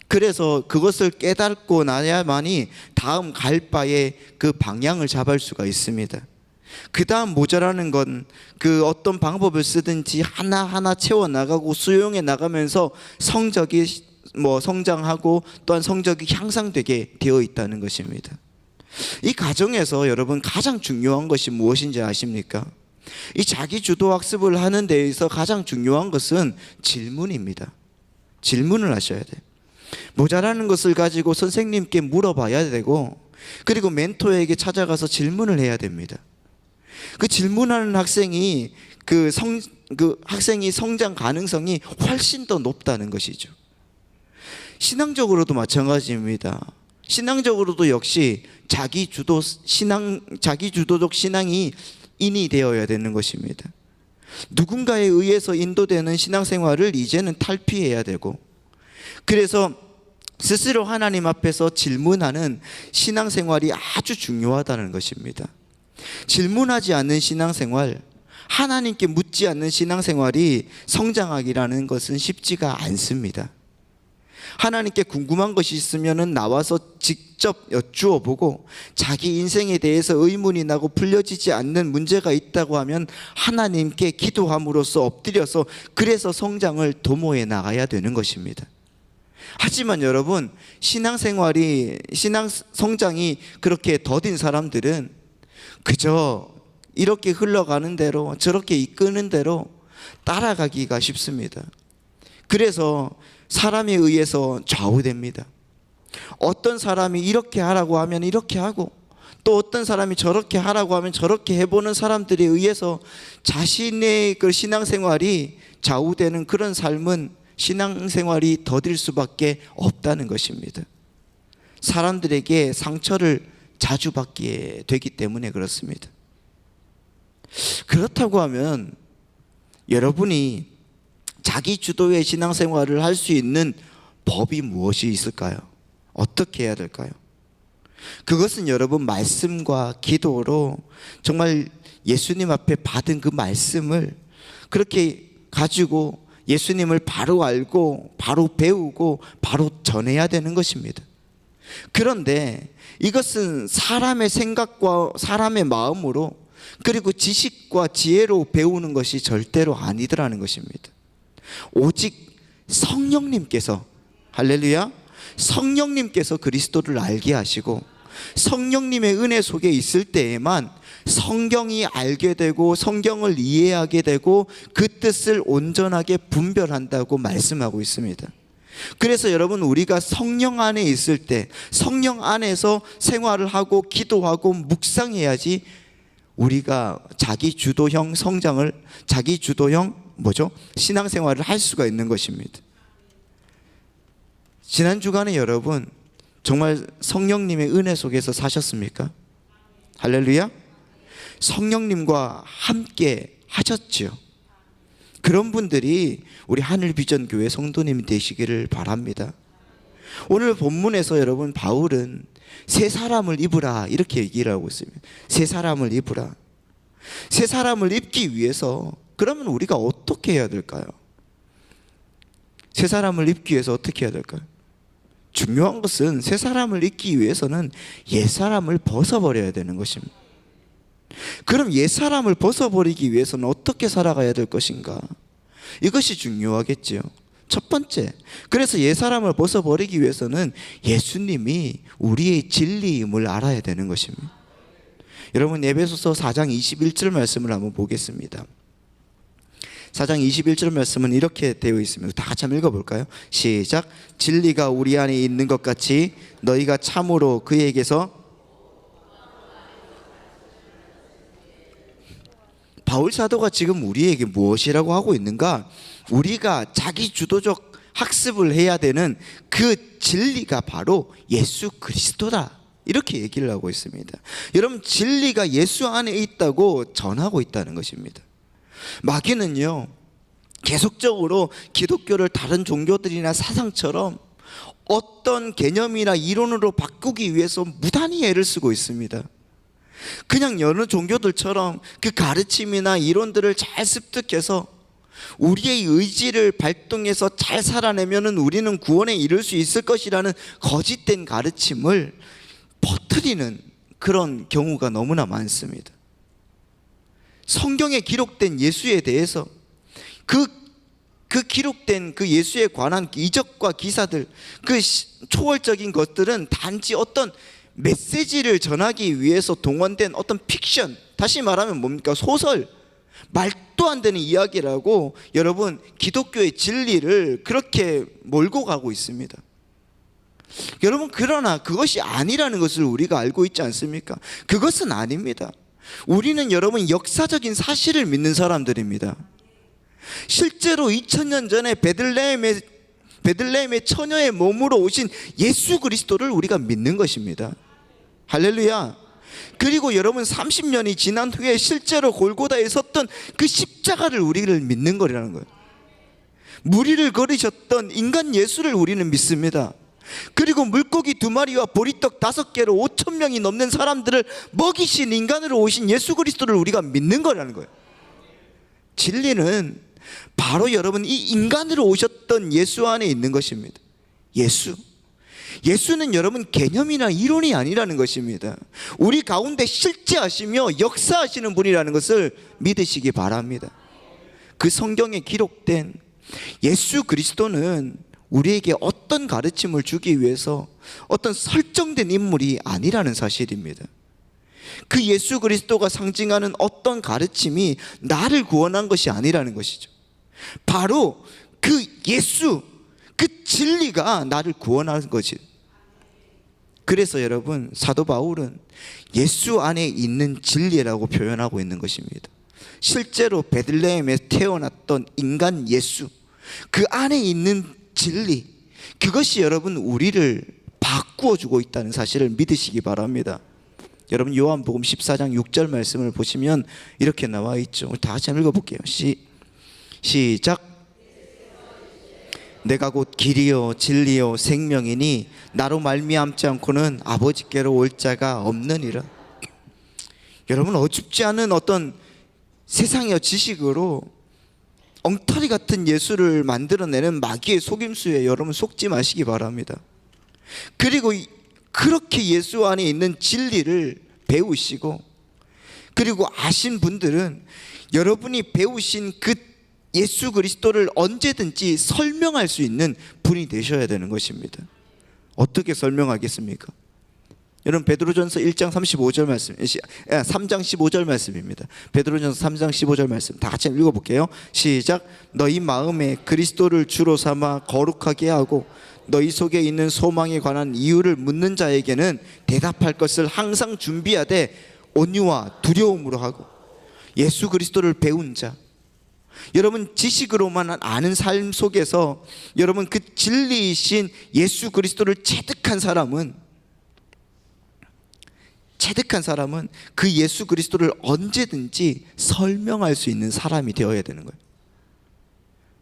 그래서 그것을 깨닫고 나야만이 다음 갈 바에 그 방향을 잡을 수가 있습니다. 그 다음 모자라는 건 그 어떤 방법을 쓰든지 하나하나 채워나가고 수용해 나가면서 성적이 성장하고 또한 성적이 향상되게 되어 있다는 것입니다. 이 과정에서 여러분 가장 중요한 것이 무엇인지 아십니까? 이 자기 주도 학습을 하는 데 있어서 가장 중요한 것은 질문입니다. 질문을 하셔야 돼요. 모자라는 것을 가지고 선생님께 물어봐야 되고, 그리고 멘토에게 찾아가서 질문을 해야 됩니다. 그 질문하는 학생이 학생이 성장 가능성이 훨씬 더 높다는 것이죠. 신앙적으로도 마찬가지입니다. 신앙적으로도 역시 자기 주도적 신앙이 인이 되어야 되는 것입니다. 누군가에 의해서 인도되는 신앙생활을 이제는 탈피해야 되고, 그래서 스스로 하나님 앞에서 질문하는 신앙생활이 아주 중요하다는 것입니다. 질문하지 않는 신앙생활, 하나님께 묻지 않는 신앙생활이 성장하기라는 것은 쉽지가 않습니다. 하나님께 궁금한 것이 있으면 나와서 직접 여쭈어 보고, 자기 인생에 대해서 의문이 나고 풀려지지 않는 문제가 있다고 하면 하나님께 기도함으로써 엎드려서 그래서 성장을 도모해 나가야 되는 것입니다. 하지만 여러분, 신앙 성장이 그렇게 더딘 사람들은 그저 이렇게 흘러가는 대로, 저렇게 이끄는 대로 따라가기가 쉽습니다. 그래서 사람에 의해서 좌우됩니다. 어떤 사람이 이렇게 하라고 하면 이렇게 하고, 또 어떤 사람이 저렇게 하라고 하면 저렇게 해보는 사람들에 의해서 자신의 그 신앙생활이 좌우되는 그런 삶은 신앙생활이 더딜 수밖에 없다는 것입니다. 사람들에게 상처를 자주 받게 되기 때문에 그렇습니다. 그렇다고 하면 여러분이 자기 주도의 신앙생활을 할 수 있는 법이 무엇이 있을까요? 어떻게 해야 될까요? 그것은 여러분, 말씀과 기도로 정말 예수님 앞에 받은 그 말씀을 그렇게 가지고 예수님을 바로 알고 바로 배우고 바로 전해야 되는 것입니다. 그런데 이것은 사람의 생각과 사람의 마음으로, 그리고 지식과 지혜로 배우는 것이 절대로 아니더라는 것입니다. 오직 성령님께서, 할렐루야, 성령님께서 그리스도를 알게 하시고 성령님의 은혜 속에 있을 때에만 성경이 알게 되고 성경을 이해하게 되고 그 뜻을 온전하게 분별한다고 말씀하고 있습니다. 그래서 여러분, 우리가 성령 안에 있을 때, 성령 안에서 생활을 하고 기도하고 묵상해야지 우리가 자기 주도형 성장을, 자기 주도형 신앙생활을 할 수가 있는 것입니다. 지난 주간에 여러분 정말 성령님의 은혜 속에서 사셨습니까? 할렐루야. 성령님과 함께 하셨지요. 그런 분들이 우리 하늘비전교회 성도님이 되시기를 바랍니다. 오늘 본문에서 여러분, 바울은 새 사람을 입으라 이렇게 얘기를 하고 있습니다. 새 사람을 입으라. 새 사람을 입기 위해서 그러면 우리가 어떻게 해야 될까요? 새 사람을 입기 위해서 어떻게 해야 될까요? 중요한 것은 새 사람을 입기 위해서는 옛 사람을 벗어버려야 되는 것입니다. 그럼 옛 사람을 벗어버리기 위해서는 어떻게 살아가야 될 것인가? 이것이 중요하겠지요. 첫 번째, 그래서 옛 사람을 벗어버리기 위해서는 예수님이 우리의 진리임을 알아야 되는 것입니다. 여러분, 에베소서 4장 21절 말씀을 한번 보겠습니다. 4장 21절 말씀은 이렇게 되어 있습니다. 다 같이 한번 읽어볼까요? 시작. 진리가 우리 안에 있는 것 같이 너희가 참으로 그에게서. 바울 사도가 지금 우리에게 무엇이라고 하고 있는가? 우리가 자기 주도적 학습을 해야 되는 그 진리가 바로 예수 그리스도다, 이렇게 얘기를 하고 있습니다. 여러분, 진리가 예수 안에 있다고 전하고 있다는 것입니다. 마귀는요, 계속적으로 기독교를 다른 종교들이나 사상처럼 어떤 개념이나 이론으로 바꾸기 위해서 무단히 애를 쓰고 있습니다. 그냥 여러 종교들처럼 그 가르침이나 이론들을 잘 습득해서 우리의 의지를 발동해서 잘 살아내면은 우리는 구원에 이를 수 있을 것이라는 거짓된 가르침을 퍼뜨리는 그런 경우가 너무나 많습니다. 성경에 기록된 예수에 대해서 그 기록된 그 예수에 관한 이적과 기사들, 그 초월적인 것들은 단지 어떤 메시지를 전하기 위해서 동원된 어떤 픽션, 다시 말하면 뭡니까? 소설, 말도 안 되는 이야기라고 여러분 기독교의 진리를 그렇게 몰고 가고 있습니다. 여러분, 그러나 그것이 아니라는 것을 우리가 알고 있지 않습니까? 그것은 아닙니다. 우리는 여러분 역사적인 사실을 믿는 사람들입니다. 실제로 2000년 전에 베들레헴의 처녀의 몸으로 오신 예수 그리스도를 우리가 믿는 것입니다. 할렐루야. 그리고 여러분 30년이 지난 후에 실제로 골고다에 섰던 그 십자가를 우리를 믿는 거라는 거예요. 무리를 거르셨던 인간 예수를 우리는 믿습니다. 그리고 물고기 2마리와 보리떡 5개로 5,000명이 넘는 사람들을 먹이신 인간으로 오신 예수 그리스도를 우리가 믿는 거라는 거예요. 진리는 바로 여러분 이 인간으로 오셨던 예수 안에 있는 것입니다. 예수는 여러분 개념이나 이론이 아니라는 것입니다. 우리 가운데 실제하시며 역사하시는 분이라는 것을 믿으시기 바랍니다. 그 성경에 기록된 예수 그리스도는 우리에게 어떤 가르침을 주기 위해서 어떤 설정된 인물이 아니라는 사실입니다. 그 예수 그리스도가 상징하는 어떤 가르침이 나를 구원한 것이 아니라는 것이죠. 바로 그 예수, 그 진리가 나를 구원하는 것이. 그래서 여러분 사도 바울은 예수 안에 있는 진리라고 표현하고 있는 것입니다. 실제로 베들레헴에 태어났던 인간 예수, 그 안에 있는 진리, 그것이 여러분 우리를 바꾸어 주고 있다는 사실을 믿으시기 바랍니다. 여러분 요한복음 14장 6절 말씀을 보시면 이렇게 나와 있죠. 우리 다 같이 한번 읽어볼게요. 시작. 내가 곧 길이요 진리요 생명이니 나로 말미암지 않고는 아버지께로 올 자가 없느니라. 여러분, 어줍지 않은 어떤 세상의 지식으로 엉터리 같은 예수를 만들어내는 마귀의 속임수에 여러분 속지 마시기 바랍니다. 그리고 그렇게 예수 안에 있는 진리를 배우시고, 그리고 아신 분들은 여러분이 배우신 그 예수 그리스도를 언제든지 설명할 수 있는 분이 되셔야 되는 것입니다. 어떻게 설명하겠습니까? 여러분 베드로전서 1장 35절 말씀, 3장 15절 말씀입니다. 베드로전서 3장 15절 말씀 다 같이 읽어볼게요. 시작. 너희 마음에 그리스도를 주로 삼아 거룩하게 하고 너희 속에 있는 소망에 관한 이유를 묻는 자에게는 대답할 것을 항상 준비하되 온유와 두려움으로 하고. 예수 그리스도를 배운 자, 여러분 지식으로만 아는 삶 속에서 여러분 그 진리이신 예수 그리스도를 체득한 사람은 그 예수 그리스도를 언제든지 설명할 수 있는 사람이 되어야 되는 거예요.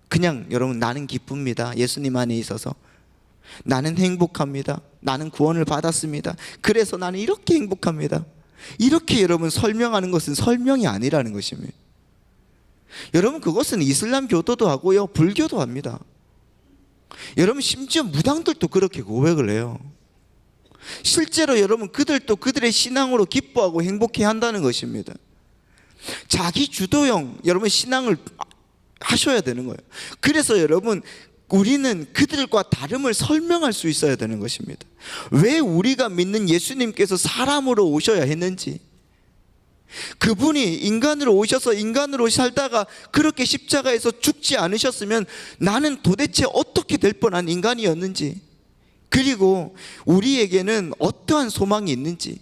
그냥 여러분 나는 기쁩니다, 예수님 안에 있어서 나는 행복합니다, 나는 구원을 받았습니다, 그래서 나는 이렇게 행복합니다, 이렇게 여러분 설명하는 것은 설명이 아니라는 것입니다. 여러분 그것은 이슬람 교도도 하고요, 불교도 합니다. 여러분 심지어 무당들도 그렇게 고백을 해요. 실제로 여러분 그들도 그들의 신앙으로 기뻐하고 행복해 한다는 것입니다. 자기 주도형 여러분 신앙을 하셔야 되는 거예요. 그래서 여러분 우리는 그들과 다름을 설명할 수 있어야 되는 것입니다. 왜 우리가 믿는 예수님께서 사람으로 오셔야 했는지, 그분이 인간으로 오셔서 인간으로 살다가 그렇게 십자가에서 죽지 않으셨으면 나는 도대체 어떻게 될 뻔한 인간이었는지, 그리고 우리에게는 어떠한 소망이 있는지,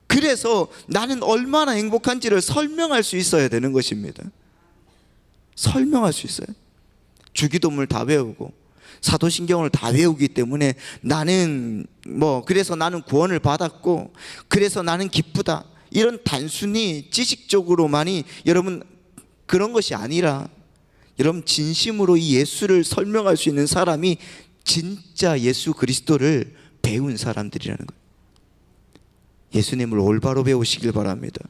그래서 나는 얼마나 행복한지를 설명할 수 있어야 되는 것입니다. 설명할 수 있어요. 주기도문 다 배우고 사도신경을 다 외우기 때문에 나는 그래서 나는 구원을 받았고 그래서 나는 기쁘다, 이런 단순히 지식적으로만이 여러분 그런 것이 아니라, 여러분 진심으로 이 예수를 설명할 수 있는 사람이 진짜 예수 그리스도를 배운 사람들이라는 거예요. 예수님을 올바로 배우시길 바랍니다.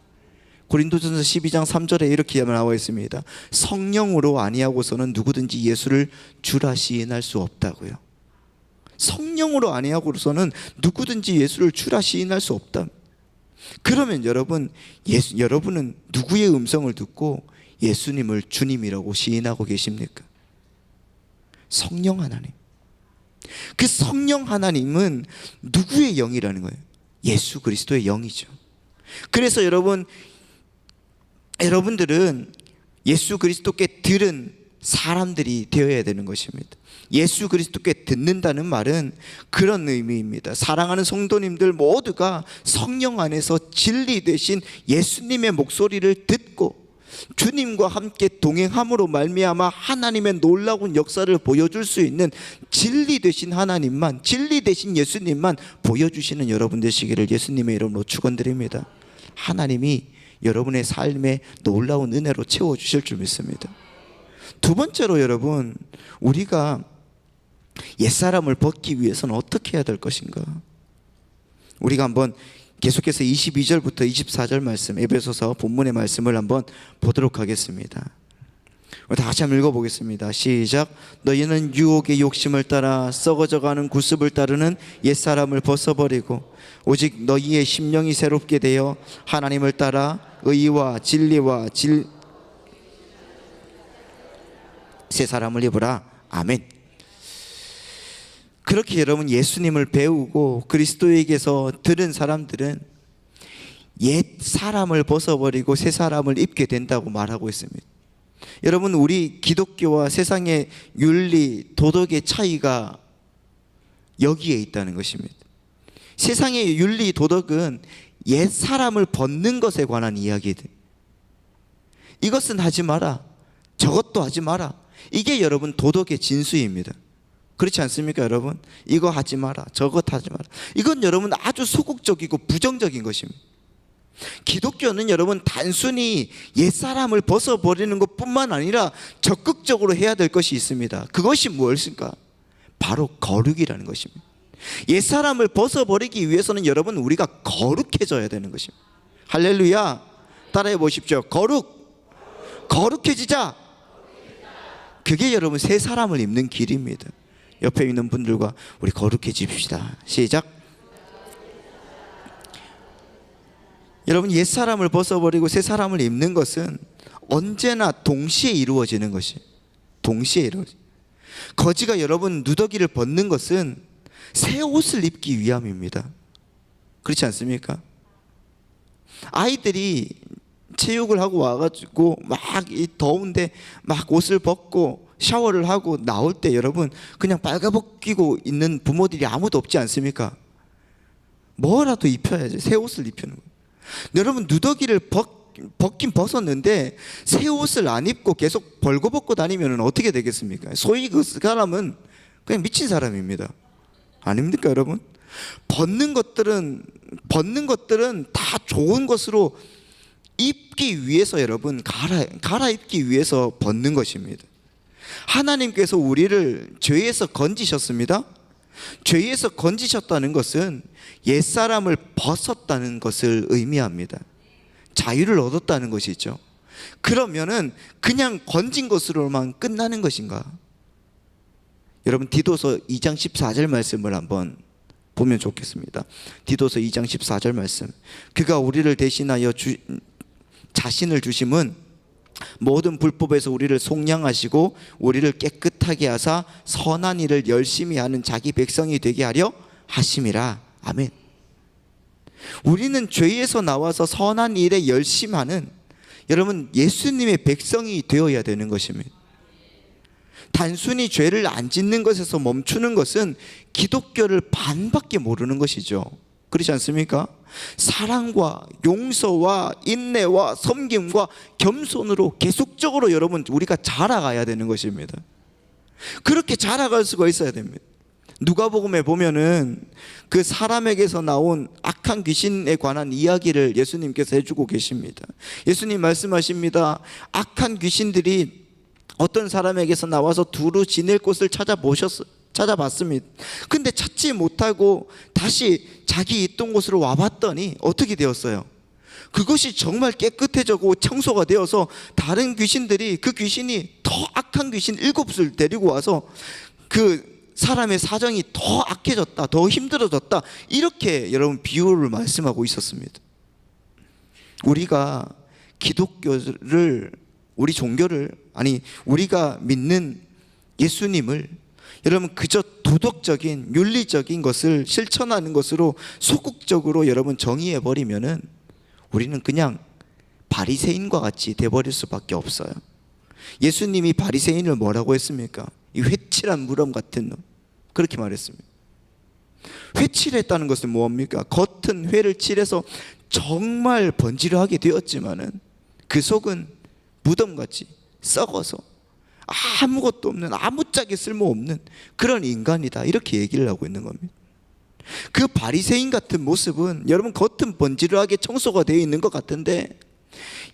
고린도전서 12장 3절에 이렇게 나와 있습니다. 성령으로 아니하고서는 누구든지 예수를 주라 시인할 수 없다고요. 성령으로 아니하고서는 누구든지 예수를 주라 시인할 수 없다. 그러면 여러분은 누구의 음성을 듣고 예수님을 주님이라고 시인하고 계십니까? 성령 하나님. 그 성령 하나님은 누구의 영이라는 거예요? 예수 그리스도의 영이죠. 그래서 여러분들은 예수 그리스도께 들은 사람들이 되어야 되는 것입니다. 예수 그리스도께 듣는다는 말은 그런 의미입니다. 사랑하는 성도님들 모두가 성령 안에서 진리 되신 예수님의 목소리를 듣고 주님과 함께 동행함으로 말미암아 하나님의 놀라운 역사를 보여줄 수 있는 진리 되신 하나님만, 진리 되신 예수님만 보여주시는 여러분 되시기를 예수님의 이름으로 축원드립니다. 하나님이 여러분의 삶에 놀라운 은혜로 채워주실 줄 믿습니다. 두 번째로 여러분, 우리가 옛사람을 벗기 위해서는 어떻게 해야 될 것인가? 우리가 한번 계속해서 22절부터 24절 말씀, 에베소서 본문의 말씀을 한번 보도록 하겠습니다. 다시 한번 읽어보겠습니다. 시작. 너희는 유혹의 욕심을 따라 썩어져가는 구습을 따르는 옛사람을 벗어버리고 오직 너희의 심령이 새롭게 되어 하나님을 따라 의와 진리와 새 사람을 입으라. 아멘. 그렇게 여러분 예수님을 배우고 그리스도에게서 들은 사람들은 옛 사람을 벗어버리고 새 사람을 입게 된다고 말하고 있습니다. 여러분, 우리 기독교와 세상의 윤리, 도덕의 차이가 여기에 있다는 것입니다. 세상의 윤리, 도덕은 옛 사람을 벗는 것에 관한 이야기들. 이것은 하지 마라, 저것도 하지 마라. 이게 여러분 도덕의 진수입니다. 그렇지 않습니까 여러분? 이거 하지 마라, 저것 하지 마라. 이건 여러분 아주 소극적이고 부정적인 것입니다. 기독교는 여러분 단순히 옛사람을 벗어버리는 것뿐만 아니라 적극적으로 해야 될 것이 있습니다. 그것이 무엇일까? 바로 거룩이라는 것입니다. 옛사람을 벗어버리기 위해서는 여러분 우리가 거룩해져야 되는 것입니다. 할렐루야. 따라해 보십시오. 거룩해지자. 그게 여러분 새 사람을 입는 길입니다. 옆에 있는 분들과 우리 거룩해집시다. 시작. 여러분, 옛사람을 벗어버리고 새 사람을 입는 것은 언제나 동시에 이루어지는 것이, 동시에 이루어지. 거지가 여러분 누더기를 벗는 것은 새 옷을 입기 위함입니다. 그렇지 않습니까? 아이들이 체육을 하고 와가지고 막 이 더운데 막 옷을 벗고 샤워를 하고 나올 때 여러분 그냥 빨가벗기고 있는 부모들이 아무도 없지 않습니까? 뭐라도 입혀야죠. 새 옷을 입히는 거예요. 여러분, 누더기를 벗긴 벗었는데 새 옷을 안 입고 계속 벌거벗고 다니면 어떻게 되겠습니까? 소위 그 사람은 그냥 미친 사람입니다. 아닙니까 여러분? 벗는 것들은 다 좋은 것으로 입기 위해서 여러분 갈아입기 위해서 벗는 것입니다. 하나님께서 우리를 죄에서 건지셨습니다. 죄에서 건지셨다는 것은 옛사람을 벗었다는 것을 의미합니다. 자유를 얻었다는 것이죠. 그러면은 그냥 건진 것으로만 끝나는 것인가? 여러분, 디도서 2장 14절 말씀을 한번 보면 좋겠습니다. 디도서 2장 14절 말씀. 그가 우리를 대신하여 자신을 주심은 모든 불법에서 우리를 속량하시고 우리를 깨끗하게 하사 선한 일을 열심히 하는 자기 백성이 되게 하려 하심이라. 아멘. 우리는 죄에서 나와서 선한 일에 열심하는 여러분 예수님의 백성이 되어야 되는 것입니다. 단순히 죄를 안 짓는 것에서 멈추는 것은 기독교를 반밖에 모르는 것이죠. 그렇지 않습니까? 사랑과 용서와 인내와 섬김과 겸손으로 계속적으로 여러분 우리가 자라가야 되는 것입니다. 그렇게 자라갈 수가 있어야 됩니다. 누가복음에 보면은 그 사람에게서 나온 악한 귀신에 관한 이야기를 예수님께서 해주고 계십니다. 예수님 말씀하십니다. 악한 귀신들이 어떤 사람에게서 나와서 두루 지낼 곳을 찾아봤습니다. 근데 찾지 못하고 다시 자기 있던 곳으로 와봤더니 어떻게 되었어요? 그것이 정말 깨끗해지고 청소가 되어서 다른 귀신들이 그 귀신이 더 악한 귀신 7을 데리고 와서 그 사람의 사정이 더 악해졌다, 더 힘들어졌다, 이렇게 여러분 비유를 말씀하고 있었습니다. 우리가 기독교를, 우리 종교를, 아니 우리가 믿는 예수님을 여러분 그저 도덕적인 윤리적인 것을 실천하는 것으로 소극적으로 여러분 정의해 버리면은 우리는 그냥 바리새인과 같이 돼버릴 수밖에 없어요. 예수님이 바리새인을 뭐라고 했습니까? 이 회칠한 무덤 같은 놈, 그렇게 말했습니다. 회칠했다는 것은 뭡니까? 겉은 회를 칠해서 정말 번지르하게 되었지만은 그 속은 무덤같이 썩어서 아무것도 없는, 아무짝에 쓸모없는 그런 인간이다, 이렇게 얘기를 하고 있는 겁니다. 그 바리새인 같은 모습은 여러분 겉은 번지르하게 청소가 되어 있는 것 같은데,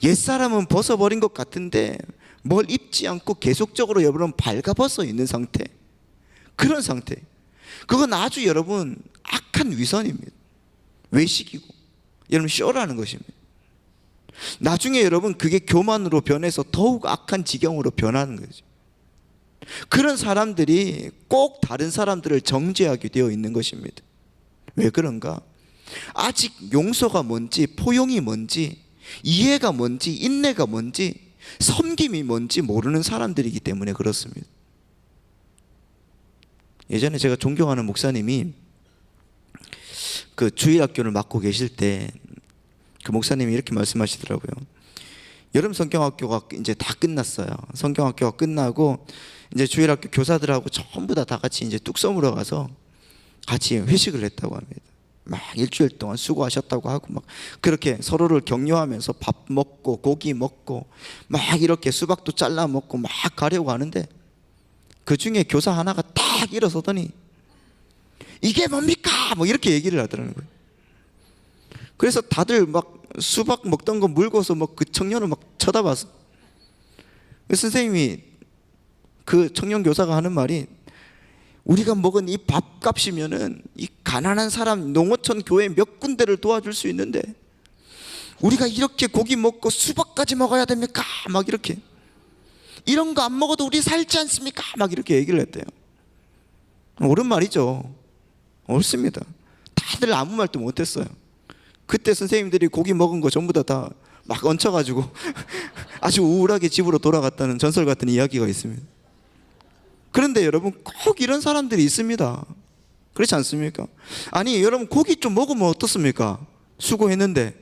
옛사람은 벗어버린 것 같은데 뭘 입지 않고 계속적으로 여러분 발가벗어 있는 상태, 그런 상태. 그건 아주 여러분 악한 위선입니다. 외식이고 여러분 쇼라는 것입니다. 나중에 여러분 그게 교만으로 변해서 더욱 악한 지경으로 변하는 거죠. 그런 사람들이 꼭 다른 사람들을 정죄하게 되어 있는 것입니다. 왜 그런가? 아직 용서가 뭔지, 포용이 뭔지, 이해가 뭔지, 인내가 뭔지, 섬김이 뭔지 모르는 사람들이기 때문에 그렇습니다. 예전에 제가 존경하는 목사님이 그 주일학교를 맡고 계실 때 그 목사님이 이렇게 말씀하시더라고요. 여름 성경학교가 이제 다 끝났어요. 성경학교가 끝나고 이제 주일학교 교사들하고 전부 다 같이 이제 뚝섬으로 가서 같이 회식을 했다고 합니다. 막 일주일 동안 수고하셨다고 하고 막 그렇게 서로를 격려하면서 밥 먹고 고기 먹고 막 이렇게 수박도 잘라 먹고 막 가려고 하는데, 그 중에 교사 하나가 딱 일어서더니 이게 뭡니까? 뭐 이렇게 얘기를 하더라는 거예요. 그래서 다들 막 수박 먹던 거 물고서 막 그 청년을 막 쳐다봤어. 선생님이, 그 청년 교사가 하는 말이, 우리가 먹은 이 밥값이면은 이 가난한 사람 농어촌 교회 몇 군데를 도와줄 수 있는데 우리가 이렇게 고기 먹고 수박까지 먹어야 됩니까? 막 이렇게, 이런 거 안 먹어도 우리 살지 않습니까? 막 이렇게 얘기를 했대요. 옳은 말이죠. 옳습니다. 다들 아무 말도 못했어요. 그때 선생님들이 고기 먹은 거 전부 다 막 얹혀가지고 아주 우울하게 집으로 돌아갔다는 전설 같은 이야기가 있습니다. 그런데 여러분 꼭 이런 사람들이 있습니다. 그렇지 않습니까? 아니 여러분 고기 좀 먹으면 어떻습니까? 수고했는데.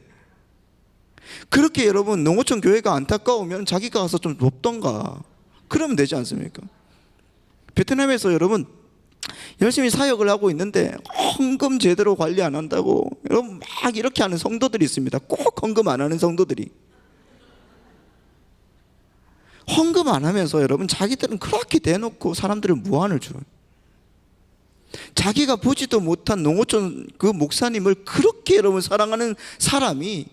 그렇게 여러분 농어촌 교회가 안타까우면 자기가 가서 좀 돕던가 그러면 되지 않습니까? 베트남에서 여러분 열심히 사역을 하고 있는데 헌금 제대로 관리 안 한다고 여러분 막 이렇게 하는 성도들이 있습니다. 꼭 헌금 안 하는 성도들이. 헌금 안 하면서 여러분 자기들은 그렇게 대놓고 사람들을 무한을 줘요. 자기가 보지도 못한 농어촌 그 목사님을 그렇게 여러분 사랑하는 사람이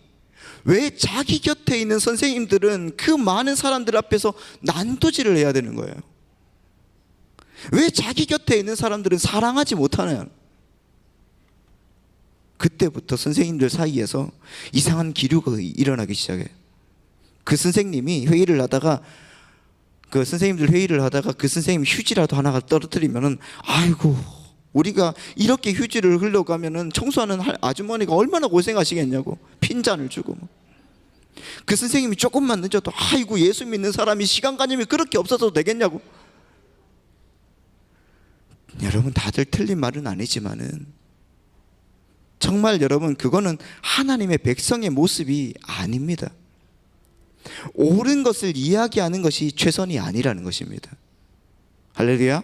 왜 자기 곁에 있는 선생님들은 그 많은 사람들 앞에서 난도질을 해야 되는 거예요? 왜 자기 곁에 있는 사람들은 사랑하지 못하나요? 그때부터 선생님들 사이에서 이상한 기류가 일어나기 시작해요. 그 선생님이 회의를 하다가 그 선생님들 회의를 하다가 그 선생님 휴지라도 하나가 떨어뜨리면은 아이고 우리가 이렇게 휴지를 흘러가면은 청소하는 아주머니가 얼마나 고생하시겠냐고 핀잔을 주고 그 선생님이 조금만 늦어도 아이고 예수 믿는 사람이 시간관념이 그렇게 없어도 되겠냐고. 여러분 다들 틀린 말은 아니지만은 정말 여러분 그거는 하나님의 백성의 모습이 아닙니다. 옳은 것을 이야기하는 것이 최선이 아니라는 것입니다. 할렐루야.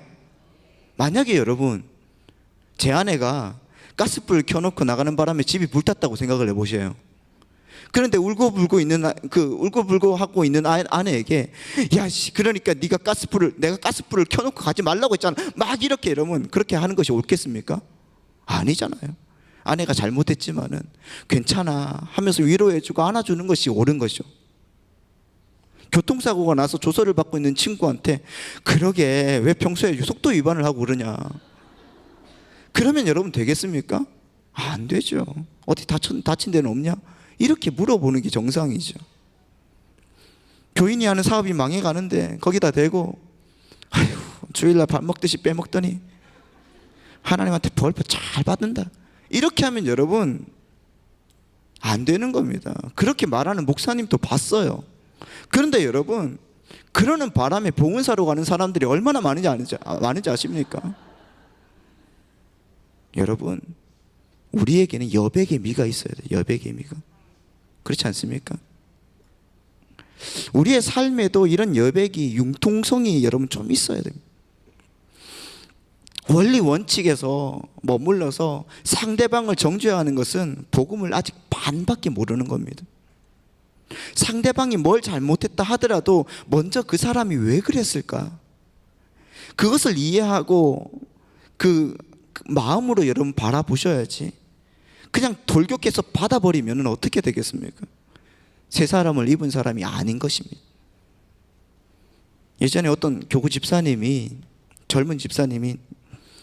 만약에 여러분 제 아내가 가스불 켜놓고 나가는 바람에 집이 불탔다고 생각을 해보세요. 그런데 울고불고 하고 있는 아내에게 야 씨, 그러니까 내가 가스불을 켜놓고 가지 말라고 했잖아, 막 이렇게 이러면 그렇게 하는 것이 옳겠습니까? 아니잖아요. 아내가 잘못했지만은 괜찮아 하면서 위로해주고 안아주는 것이 옳은 것이죠. 교통사고가 나서 조서를 받고 있는 친구한테 그러게 왜 평소에 속도 위반을 하고 그러냐, 그러면 여러분 되겠습니까? 안 되죠. 어디 다친 데는 없냐? 이렇게 물어보는 게 정상이죠. 교인이 하는 사업이 망해가는데 거기다 대고 아휴 주일날 밥 먹듯이 빼먹더니 하나님한테 벌 잘 받는다, 이렇게 하면 여러분 안 되는 겁니다. 그렇게 말하는 목사님도 봤어요. 그런데 여러분 그러는 바람에 봉은사로 가는 사람들이 얼마나 많은지 아십니까? 여러분 우리에게는 여백의 미가 있어야 돼요. 여백의 미가. 그렇지 않습니까? 우리의 삶에도 이런 여백이, 융통성이 여러분 좀 있어야 됩니다. 원리 원칙에서 머물러서 상대방을 정죄하는 것은 복음을 아직 반밖에 모르는 겁니다. 상대방이 뭘 잘못했다 하더라도 먼저 그 사람이 왜 그랬을까, 그것을 이해하고 그 마음으로 여러분 바라보셔야지, 그냥 돌격해서 받아버리면 어떻게 되겠습니까? 새 사람을 입은 사람이 아닌 것입니다. 예전에 어떤 교구 집사님이, 젊은 집사님이,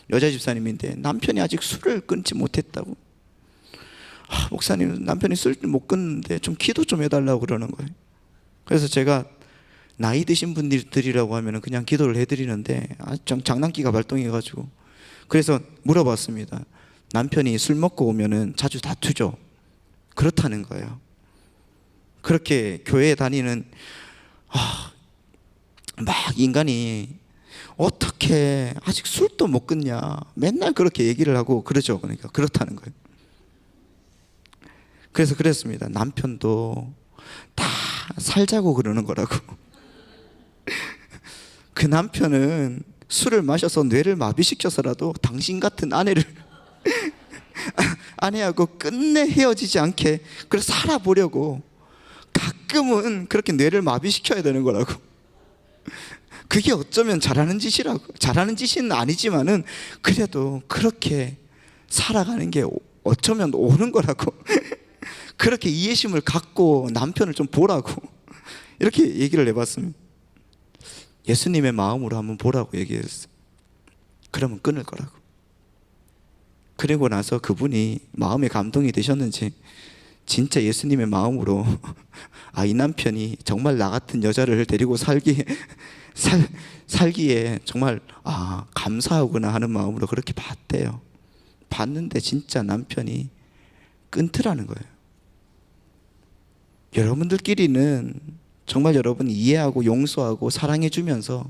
여자 집사님인데 남편이 아직 술을 끊지 못했다고, 목사님 남편이 술을 못 끊는데 좀 기도 좀 해달라고 그러는 거예요. 그래서 제가 나이 드신 분들이라고 하면 그냥 기도를 해드리는데 좀 장난기가 발동해가지고 그래서 물어봤습니다. 남편이 술 먹고 오면은 자주 다투죠? 그렇다는 거예요. 그렇게 교회에 다니는 막 인간이 어떻게 아직 술도 못 끊냐, 맨날 그렇게 얘기를 하고 그러죠. 그러니까 그렇다는 거예요. 그래서 그랬습니다. 남편도 다 살자고 그러는 거라고. 그 남편은 술을 마셔서 뇌를 마비시켜서라도 당신 같은 아내하고 끝내 헤어지지 않게 그래서 살아보려고 가끔은 그렇게 뇌를 마비시켜야 되는 거라고. 그게 어쩌면 잘하는 짓은 아니지만은 그래도 그렇게 살아가는 게 어쩌면 옳은 거라고. 그렇게 이해심을 갖고 남편을 좀 보라고 이렇게 얘기를 해봤습니다. 예수님의 마음으로 한번 보라고 얘기했어요. 그러면 끊을 거라고. 그리고 나서 그분이 마음에 감동이 되셨는지 진짜 예수님의 마음으로 이 남편이 정말 나 같은 여자를 데리고 살기에 정말 감사하구나 하는 마음으로 그렇게 봤대요. 봤는데 진짜 남편이 끊더라는 거예요. 여러분들끼리는 정말 여러분 이해하고 용서하고 사랑해 주면서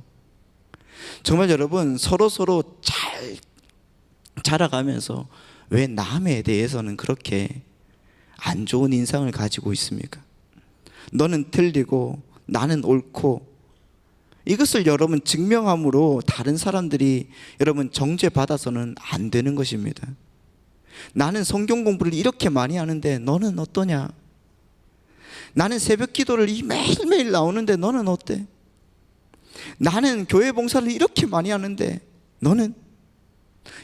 정말 여러분 서로 잘 자라가면서 왜 남에 대해서는 그렇게 안 좋은 인상을 가지고 있습니까? 너는 틀리고 나는 옳고, 이것을 여러분 증명함으로 다른 사람들이 여러분 정죄받아서는 안 되는 것입니다. 나는 성경 공부를 이렇게 많이 하는데 너는 어떠냐? 나는 새벽 기도를 매일매일 나오는데 너는 어때? 나는 교회 봉사를 이렇게 많이 하는데 너는?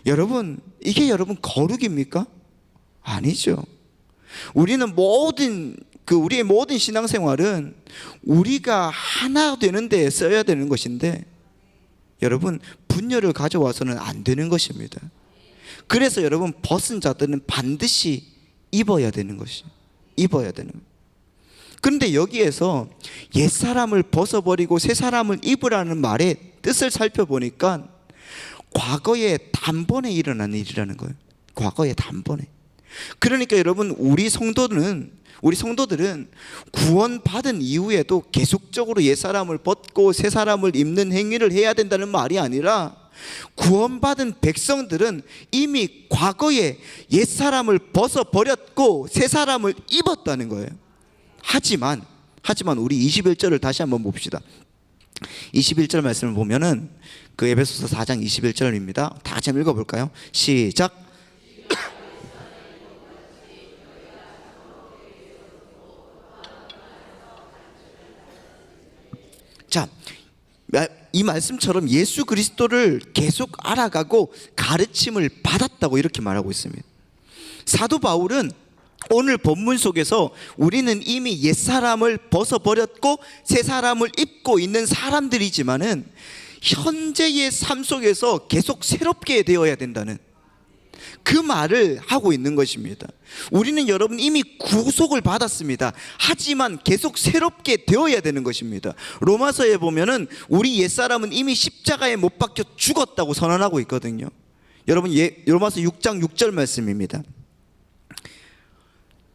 여러분 이게 여러분 거룩입니까? 아니죠. 우리는 우리의 모든 신앙생활은 우리가 하나 되는 데 써야 되는 것인데 여러분 분열을 가져와서는 안 되는 것입니다. 그래서 여러분 벗은 자들은 반드시 입어야 되는 것이에요. 입어야 되는 거예요. 그런데 여기에서 옛사람을 벗어버리고 새사람을 입으라는 말의 뜻을 살펴보니까 과거에 단번에 일어난 일이라는 거예요. 과거에 단번에. 그러니까 여러분 우리 성도들은 구원받은 이후에도 계속적으로 옛사람을 벗고 새사람을 입는 행위를 해야 된다는 말이 아니라 구원받은 백성들은 이미 과거에 옛사람을 벗어버렸고 새사람을 입었다는 거예요. 하지만 우리 21절을 다시 한번 봅시다. 21절 말씀을 보면은 그 에베소서 4장 21절입니다. 다 같이 한번 읽어볼까요? 시작. 자, 이 말씀처럼 예수 그리스도를 계속 알아가고 가르침을 받았다고 이렇게 말하고 있습니다. 사도 바울은 오늘 본문 속에서 우리는 이미 옛사람을 벗어버렸고 새 사람을 입고 있는 사람들이지만은 현재의 삶 속에서 계속 새롭게 되어야 된다는 그 말을 하고 있는 것입니다. 우리는 여러분 이미 구속을 받았습니다. 하지만 계속 새롭게 되어야 되는 것입니다. 로마서에 보면은 우리 옛사람은 이미 십자가에 못 박혀 죽었다고 선언하고 있거든요. 여러분 로마서 6장 6절 말씀입니다.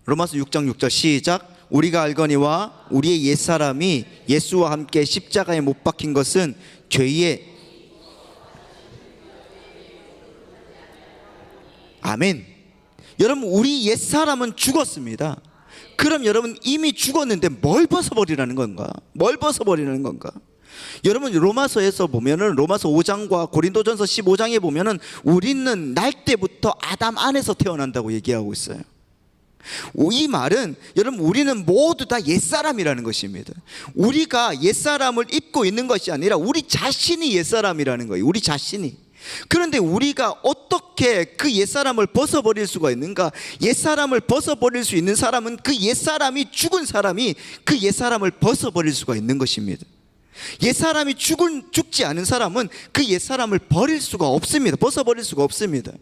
로마서 6장 6절 시작. 우리가 알거니와 우리의 옛사람이 예수와 함께 십자가에 못 박힌 것은 죄의 아멘. 여러분 우리 옛사람은 죽었습니다. 그럼 여러분 이미 죽었는데 뭘 벗어버리라는 건가? 뭘 벗어버리는 건가? 여러분 로마서에서 보면은 로마서 5장과 고린도전서 15장에 보면은 우리는 날 때부터 아담 안에서 태어난다고 얘기하고 있어요. 이 말은 여러분 우리는 모두 다 옛사람이라는 것입니다. 우리가 옛사람을 입고 있는 것이 아니라 우리 자신이 옛사람이라는 거예요. 우리 자신이. 그런데 우리가 어떻게 그 옛사람을 벗어버릴 수가 있는가? 옛사람을 벗어버릴 수 있는 사람은 그 옛사람이 죽은 사람이 그 옛사람을 벗어버릴 수가 있는 것입니다. 옛사람이 죽지 않은 사람은 그 옛사람을 버릴 수가 없습니다. 벗어버릴 수가 없습니다.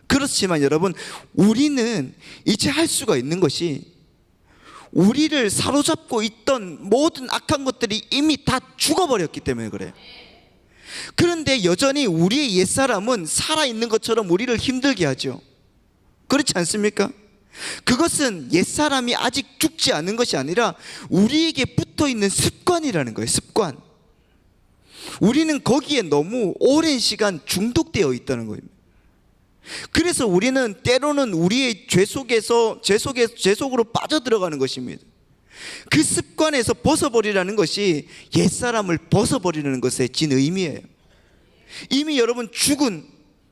그렇지만 여러분 우리는 이제 할 수가 있는 것이 우리를 사로잡고 있던 모든 악한 것들이 이미 다 죽어버렸기 때문에 그래요. 그런데 여전히 우리의 옛사람은 살아있는 것처럼 우리를 힘들게 하죠. 그렇지 않습니까? 그것은 옛사람이 아직 죽지 않은 것이 아니라 우리에게 붙어있는 습관이라는 거예요. 습관. 우리는 거기에 너무 오랜 시간 중독되어 있다는 거예요. 그래서 우리는 때로는 우리의 죄 속으로 빠져들어가는 것입니다. 그 습관에서 벗어버리라는 것이 옛사람을 벗어버리는 것의 진 의미예요. 이미 여러분 죽은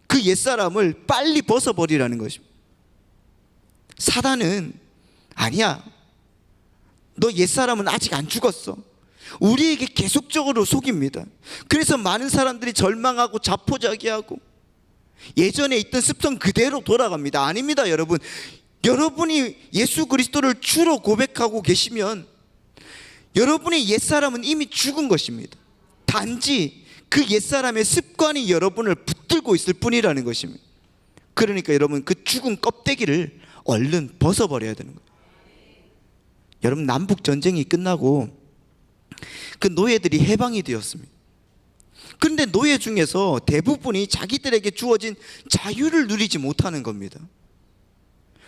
그 옛사람을 빨리 벗어버리라는 것입니다. 사단은 아니야, 너 옛사람은 아직 안 죽었어. 우리에게 계속적으로 속입니다. 그래서 많은 사람들이 절망하고 자포자기하고 예전에 있던 습성 그대로 돌아갑니다. 아닙니다. 여러분, 여러분이 예수 그리스도를 주로 고백하고 계시면 여러분의 옛사람은 이미 죽은 것입니다. 단지 그 옛사람의 습관이 여러분을 붙들고 있을 뿐이라는 것입니다. 그러니까 여러분 그 죽은 껍데기를 얼른 벗어버려야 되는 거예요. 여러분 남북 전쟁이 끝나고 그 노예들이 해방이 되었습니다. 그런데 노예 중에서 대부분이 자기들에게 주어진 자유를 누리지 못하는 겁니다.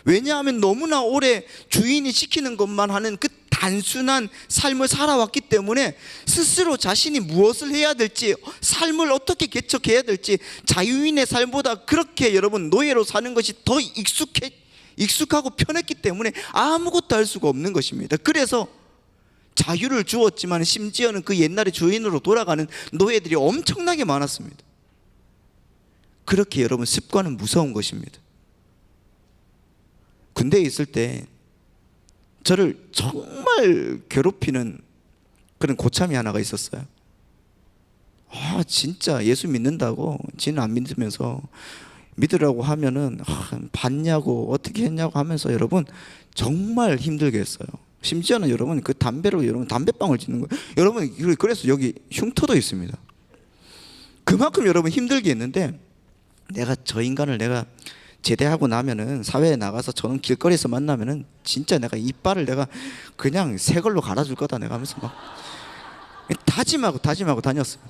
왜냐하면 너무나 오래 주인이 시키는 것만 하는 그 단순한 삶을 살아왔기 때문에 스스로 자신이 무엇을 해야 될지, 삶을 어떻게 개척해야 될지, 자유인의 삶보다 그렇게 여러분 노예로 사는 것이 더 익숙하고 편했기 때문에 아무것도 할 수가 없는 것입니다. 그래서 자유를 주었지만 심지어는 그 옛날의 주인으로 돌아가는 노예들이 엄청나게 많았습니다. 그렇게 여러분 습관은 무서운 것입니다. 군대에 있을 때 저를 정말 괴롭히는 그런 고참이 하나가 있었어요. 진짜 예수 믿는다고 지는 안 믿으면서 믿으라고 하면은 봤냐고 어떻게 했냐고 하면서 여러분 정말 힘들게 했어요. 심지어는 여러분 그 담배로 여러분 담배방울 짓는 거예요. 여러분 그래서 여기 흉터도 있습니다. 그만큼 여러분 힘들게 했는데 내가 저 인간을 내가 제대하고 나면은 사회에 나가서 저는 길거리에서 만나면은 진짜 내가 이빨을 내가 그냥 새 걸로 갈아줄 거다 내가 하면서 막 다짐하고 다녔어요.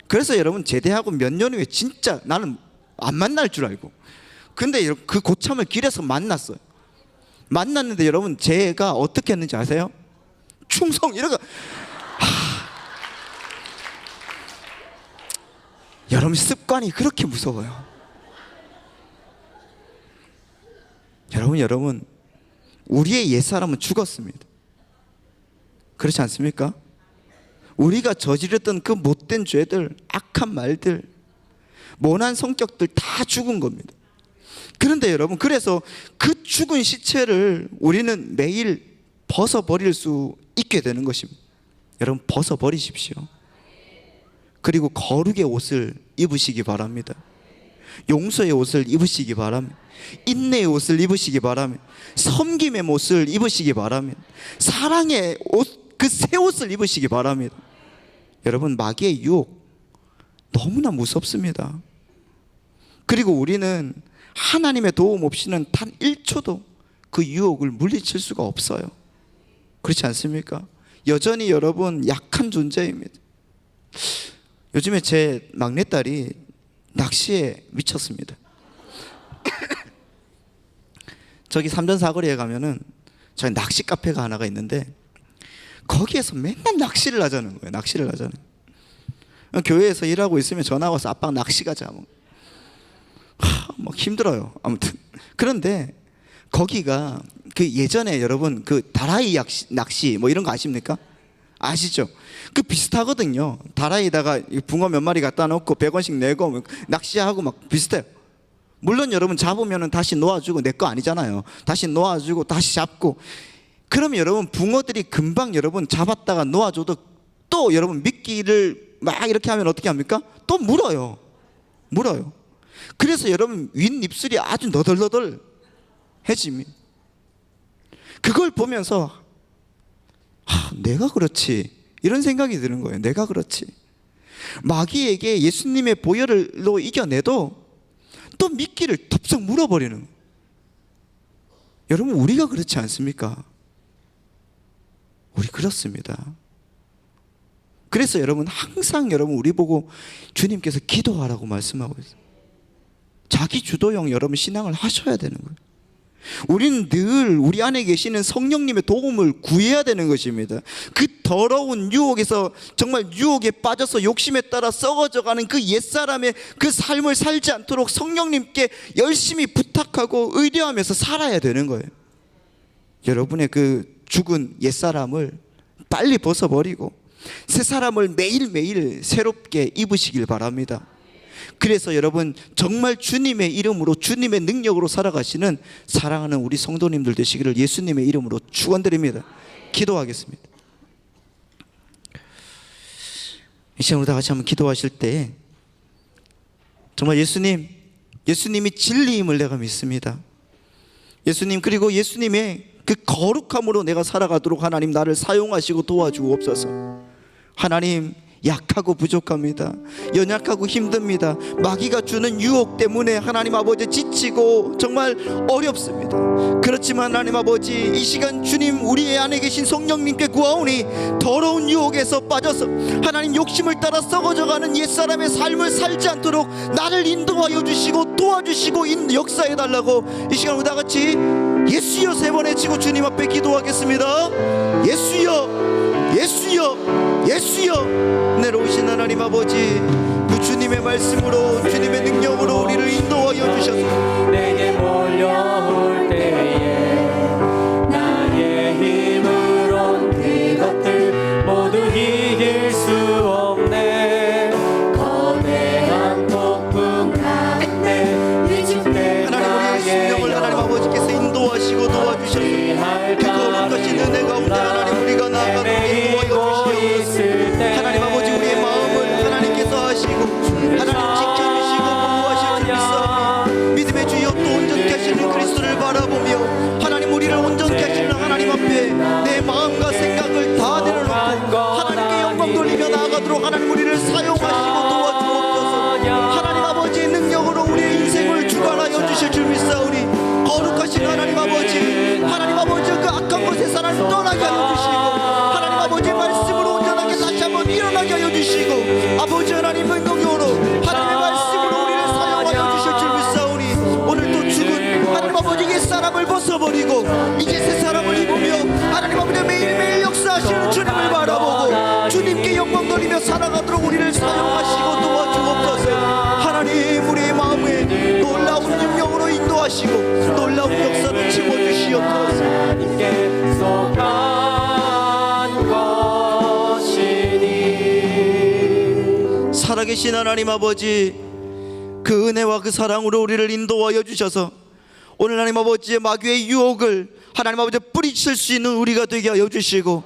그래서 여러분 제대하고 몇 년 후에 진짜 나는 안 만날 줄 알고 근데 그 고참을 길에서 만났어요. 만났는데 여러분 제가 어떻게 했는지 아세요? 충성 이러고 여러분 습관이 그렇게 무서워요. 여러분 우리의 옛사람은 죽었습니다. 그렇지 않습니까? 우리가 저질렀던 그 못된 죄들, 악한 말들, 모난 성격들 다 죽은 겁니다. 그런데 여러분 그래서 그 죽은 시체를 우리는 매일 벗어버릴 수 있게 되는 것입니다. 여러분 벗어버리십시오. 그리고 거룩의 옷을 입으시기 바랍니다. 용서의 옷을 입으시기 바랍니다. 인내의 옷을 입으시기 바랍니다. 섬김의 옷을 입으시기 바랍니다. 사랑의 옷, 그 새 옷을 입으시기 바랍니다. 여러분 마귀의 유혹 너무나 무섭습니다. 그리고 우리는 하나님의 도움 없이는 단 1초도 그 유혹을 물리칠 수가 없어요. 그렇지 않습니까? 여전히 여러분 약한 존재입니다. 요즘에 제 막내딸이 낚시에 미쳤습니다. 저기 삼전 사거리에 가면은 저기 낚시 카페가 하나가 있는데 거기에서 맨날 낚시를 하자는 거예요. 낚시를 하자는 거예요. 교회에서 일하고 있으면 전화 와서 아빠 낚시 가자. 막 힘들어요. 아무튼 그런데 거기가 그 예전에 여러분 그 다라이 낚시 뭐 이런 거 아십니까? 아시죠? 그 비슷하거든요. 다라이에다가 붕어 몇 마리 갖다 놓고 100원씩 내고 낚시하고 막 비슷해요. 물론 여러분 잡으면 다시 놓아주고 내 거 아니잖아요. 다시 놓아주고 다시 잡고. 그러면 여러분 붕어들이 금방 여러분 잡았다가 놓아줘도 또 여러분 미끼를 막 이렇게 하면 어떻게 합니까? 또 물어요. 그래서 여러분 윗입술이 아주 너덜너덜 해집니다. 그걸 보면서 내가 그렇지 이런 생각이 드는 거예요. 내가 그렇지. 마귀에게 예수님의 보혈로 이겨내도 또 미끼를 덥석 물어버리는 거예요. 여러분 우리가 그렇지 않습니까? 우리 그렇습니다. 그래서 여러분 항상 여러분 우리 보고 주님께서 기도하라고 말씀하고 있어요. 자기 주도형 여러분 신앙을 하셔야 되는 거예요. 우리는 늘 우리 안에 계시는 성령님의 도움을 구해야 되는 것입니다. 그 더러운 유혹에서 정말 유혹에 빠져서 욕심에 따라 썩어져가는 그 옛사람의 그 삶을 살지 않도록 성령님께 열심히 부탁하고 의뢰하면서 살아야 되는 거예요. 여러분의 그 죽은 옛사람을 빨리 벗어버리고 새 사람을 매일매일 새롭게 입으시길 바랍니다. 그래서 여러분 정말 주님의 이름으로 주님의 능력으로 살아가시는 사랑하는 우리 성도님들 되시기를 예수님의 이름으로 축원드립니다. 기도하겠습니다. 이 시간 우리 다 같이 한번 기도하실 때 정말 예수님이 진리임을 내가 믿습니다. 예수님 그리고 예수님의 그 거룩함으로 내가 살아가도록 하나님 나를 사용하시고 도와주옵소서. 하나님 약하고 부족합니다. 연약하고 힘듭니다. 마귀가 주는 유혹 때문에 하나님 아버지 지치고 정말 어렵습니다. 그렇지만 하나님 아버지 이 시간 주님 우리 안에 계신 성령님께 구하오니 더러운 유혹에서 빠져서 하나님 욕심을 따라 썩어져가는 옛사람의 삶을 살지 않도록 나를 인도하여 주시고 도와주시고 역사해 달라고 이 시간 우리 다 같이 예수여 3번 외치고 주님 앞에 기도하겠습니다. 예수여 예수여 예수여. 내려오신 하나님 아버지 그 주님의 말씀으로 주님의 능력으로 우리를 인도하여 주셔서 내게 몰려올 때에 나의 힘으론 그것들 모두 이길 수 없네. 거대한 폭풍 가운데 위축된 하나님 우리의 심령을 하나님 아버지께서 인도하시고 도와주셔서 그 거룩하신 은혜 가운데 하나님 우리가 나아가도록 인도하여 주시옵소서. 하나님 아버지 우리의 마음을 하나님께서 하시고 하나님 지켜주시고 보호하실 줄 믿사오니 믿음의 주여 또 온전케 하시는 그리스도를 바라보며 하나님 우리를 온전케 하시는 하나님 앞에 내 마음과 생각을 다 내려놓고 하나님께 영광 돌리며 나아가도록 하나님 우리를 사용하시고 도와주옵소서. 하나님 아버지의 능력으로 우리의 인생을 주관하여 주실 줄 믿사오니 거룩하신 하나님 아버지 그 악한 곳에서 나를 떠나게 하여 주시고 하나님 아버지의 말씀으로 온전하게 다시 한번 일어나게 하여 주시고 아버지 하나님의 능력으로 하나님의 말씀으로 우리를 사용하여 주실 줄 믿사오니 오늘 또 죽은 하나님 아버지의 사람을 벗어버리고 이제 새 사람을 입으며 하나님 아버지 매일매일 역사하시는 주님을 바라보고 주님께 영광 돌리며 살아가도록 우리를 사용하시고 도와주옵소서. 하나님 우리의 마음에 놀라운 능력으로 인도하시고 놀라운 역사를 집어주시옵소서. 하나님께 속한 것이니. 살아계신 하나님 아버지 그 은혜와 그 사랑으로 우리를 인도하여 주셔서 오늘 하나님 아버지의 마귀의 유혹을 하나님 아버지 뿌리칠 수 있는 우리가 되게 하여 주시고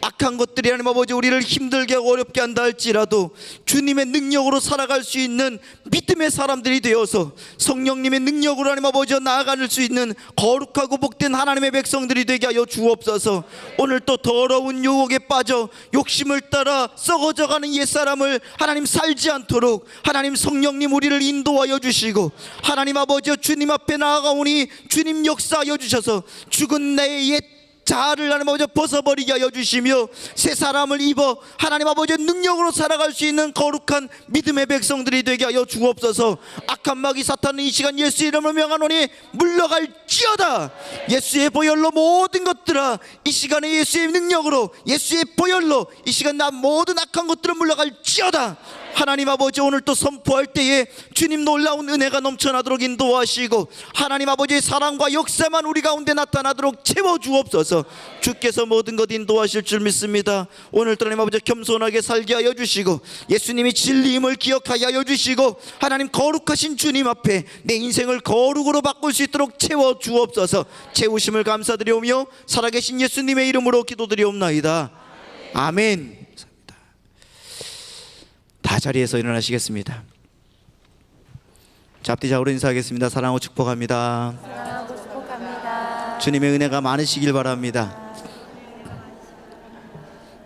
악한 것들이 하나님 아버지 우리를 힘들게 하고 어렵게 한다 할지라도 주님의 능력으로 살아갈 수 있는 믿음의 사람들이 되어서 성령님의 능력으로 하나님 아버지 나아갈 수 있는 거룩하고 복된 하나님의 백성들이 되게 하여 주옵소서. 오늘 또 더러운 유혹에 빠져 욕심을 따라 썩어져가는 옛사람을 하나님 살지 않도록 하나님 성령님 우리를 인도하여 주시고, 하나님 아버지 주님 앞에 나아가오니 주님 역사하여 주셔서 죽은 내 옛 자아를 하나님 아버지 벗어버리게 하여 주시며 새 사람을 입어 하나님 아버지 능력으로 살아갈 수 있는 거룩한 믿음의 백성들이 되게 하여 주옵소서. 악한 마귀 사탄은 이 시간 예수 이름으로 명하노니 물러갈지어다. 예수의 보혈로 모든 것들아 이 시간에 예수의 능력으로 예수의 보혈로 이 시간 나 모든 악한 것들은 물러갈지어다. 하나님 아버지 오늘 또 선포할 때에 주님 놀라운 은혜가 넘쳐나도록 인도하시고 하나님 아버지의 사랑과 역사만 우리 가운데 나타나도록 채워주옵소서. 주께서 모든 것 인도하실 줄 믿습니다. 오늘도 하나님 아버지 겸손하게 살게 하여 주시고 예수님이 진리임을 기억하게 하여 주시고 하나님 거룩하신 주님 앞에 내 인생을 거룩으로 바꿀 수 있도록 채워주옵소서. 채우심을 감사드리오며 살아계신 예수님의 이름으로 기도드리옵나이다. 아멘. 다 자리에서 일어나시겠습니다. 자, 앞뒤 좌우로 인사하겠습니다. 사랑하고 축복합니다. 주님의 은혜가 많으시길 바랍니다.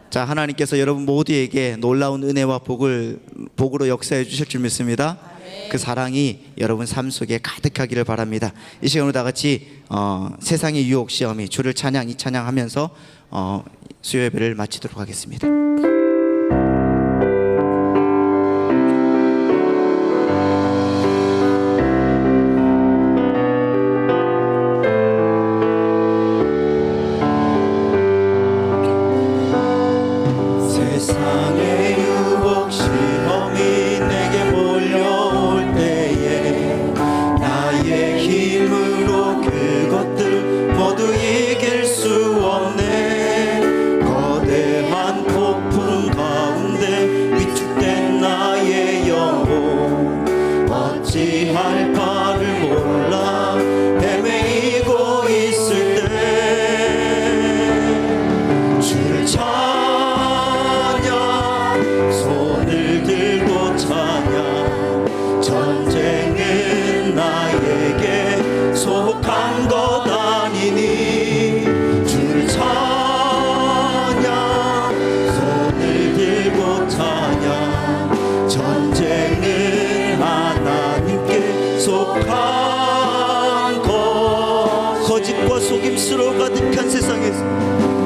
자, 하나님께서 여러분 모두에게 놀라운 은혜와 복으로 역사해 주실 줄 믿습니다. 그 사랑이 여러분 삶 속에 가득하기를 바랍니다. 이 시간으로 다 같이 세상의 유혹 시험이 주를 찬양 이 찬양하면서 수요 예배를 마치도록 하겠습니다. 세상의 유혹 시험이 내게 몰려올 때에 나의 힘으로 그것들 모두 이길 수 없네. 거대한 폭풍 가운데 위축된 나의 영혼 어찌할 바를 몰라 헤매이고 있을 때 주를 손을 들고 찬양. 전쟁은 나에게 속한 것 아니니 주를 찬양. 손을 들고 찬양. 전쟁은 하나님께 속한 것. 거짓과 속임수로 가득한 세상에서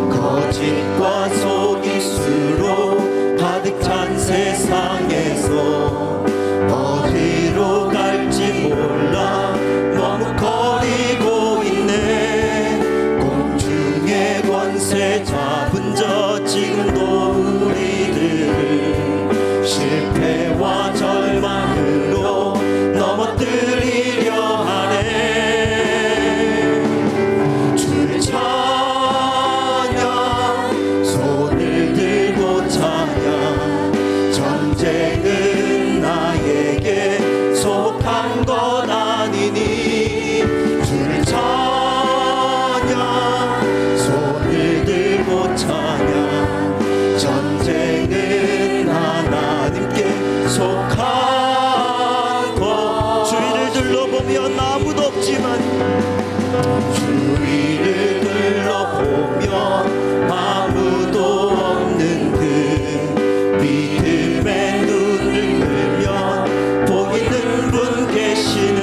거짓과 속임수로 가득 찬 세상에서 어디로 갈지 몰라 머뭇거리고 있네. 공중의 권세 잡은 자 지금도 우리들을 실패와 절망으로 넘어뜨리려 하네. 주를 찬양. 손을 들고 찬양. 전쟁은 나에게 속한 것 아니니 주를 찬양. 손을 들고 찬양. 전쟁은 하나님께 속한 것. 주위를 둘러보면 아무도 없지만 주위를 둘러보며 아무도 없는 그 믿음의 눈을 들면 보이는 분 계시네.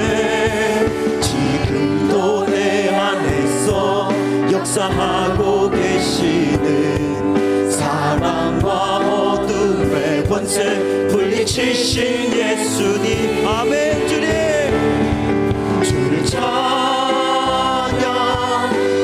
지금도 내 안에서 역사하고 계시는 사랑과 어둠의 권세 분리치신 예수님. 아멘. 주를 찬양.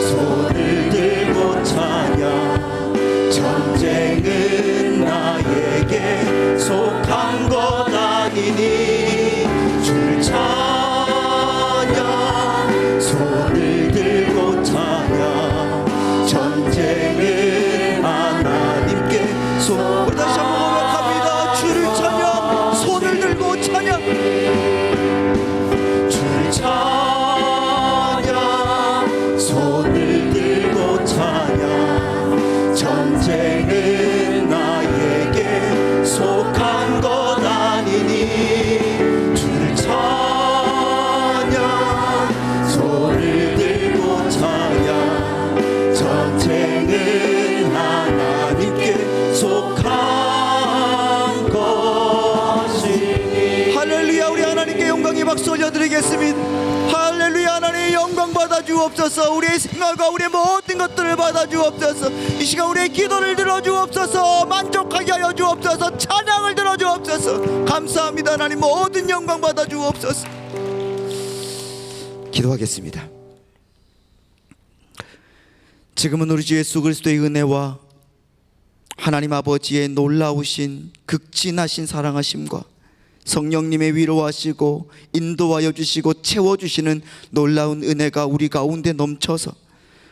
손을 들고 찬양. 전쟁은 나에게 속한 것 아니니 주를 찬양. 손을 들고 찬양. 전쟁은 하나님께 우리 다시 한번 고백합니다. 주를 찬양. 손을 들고 찬양. 박수 올려드리겠습니다. 할렐루야. 하나님 영광 받아 주옵소서. 우리의 생각과 우리의 모든 것들을 받아 주옵소서. 이 시간 우리의 기도를 들어 주옵소서. 만족하게 하여 주옵소서. 찬양을 들어 주옵소서. 감사합니다. 하나님 모든 영광 받아 주옵소서. 기도하겠습니다. 지금은 우리 주 예수 그리스도의 은혜와 하나님 아버지의 놀라우신 극진하신 사랑하심과 성령님의 위로하시고 인도하여 주시고 채워주시는 놀라운 은혜가 우리 가운데 넘쳐서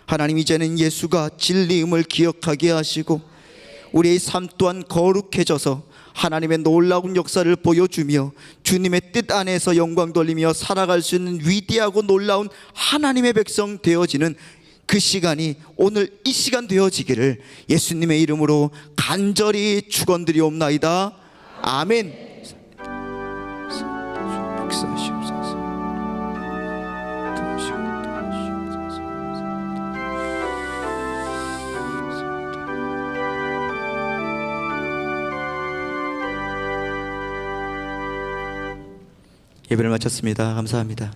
하나님 이제는 예수가 진리임을 기억하게 하시고 우리의 삶 또한 거룩해져서 하나님의 놀라운 역사를 보여주며 주님의 뜻 안에서 영광 돌리며 살아갈 수 있는 위대하고 놀라운 하나님의 백성 되어지는 그 시간이 오늘 이 시간 되어지기를 예수님의 이름으로 간절히 축원드리옵나이다. 아멘. 예배를 마쳤습니다. 감사합니다.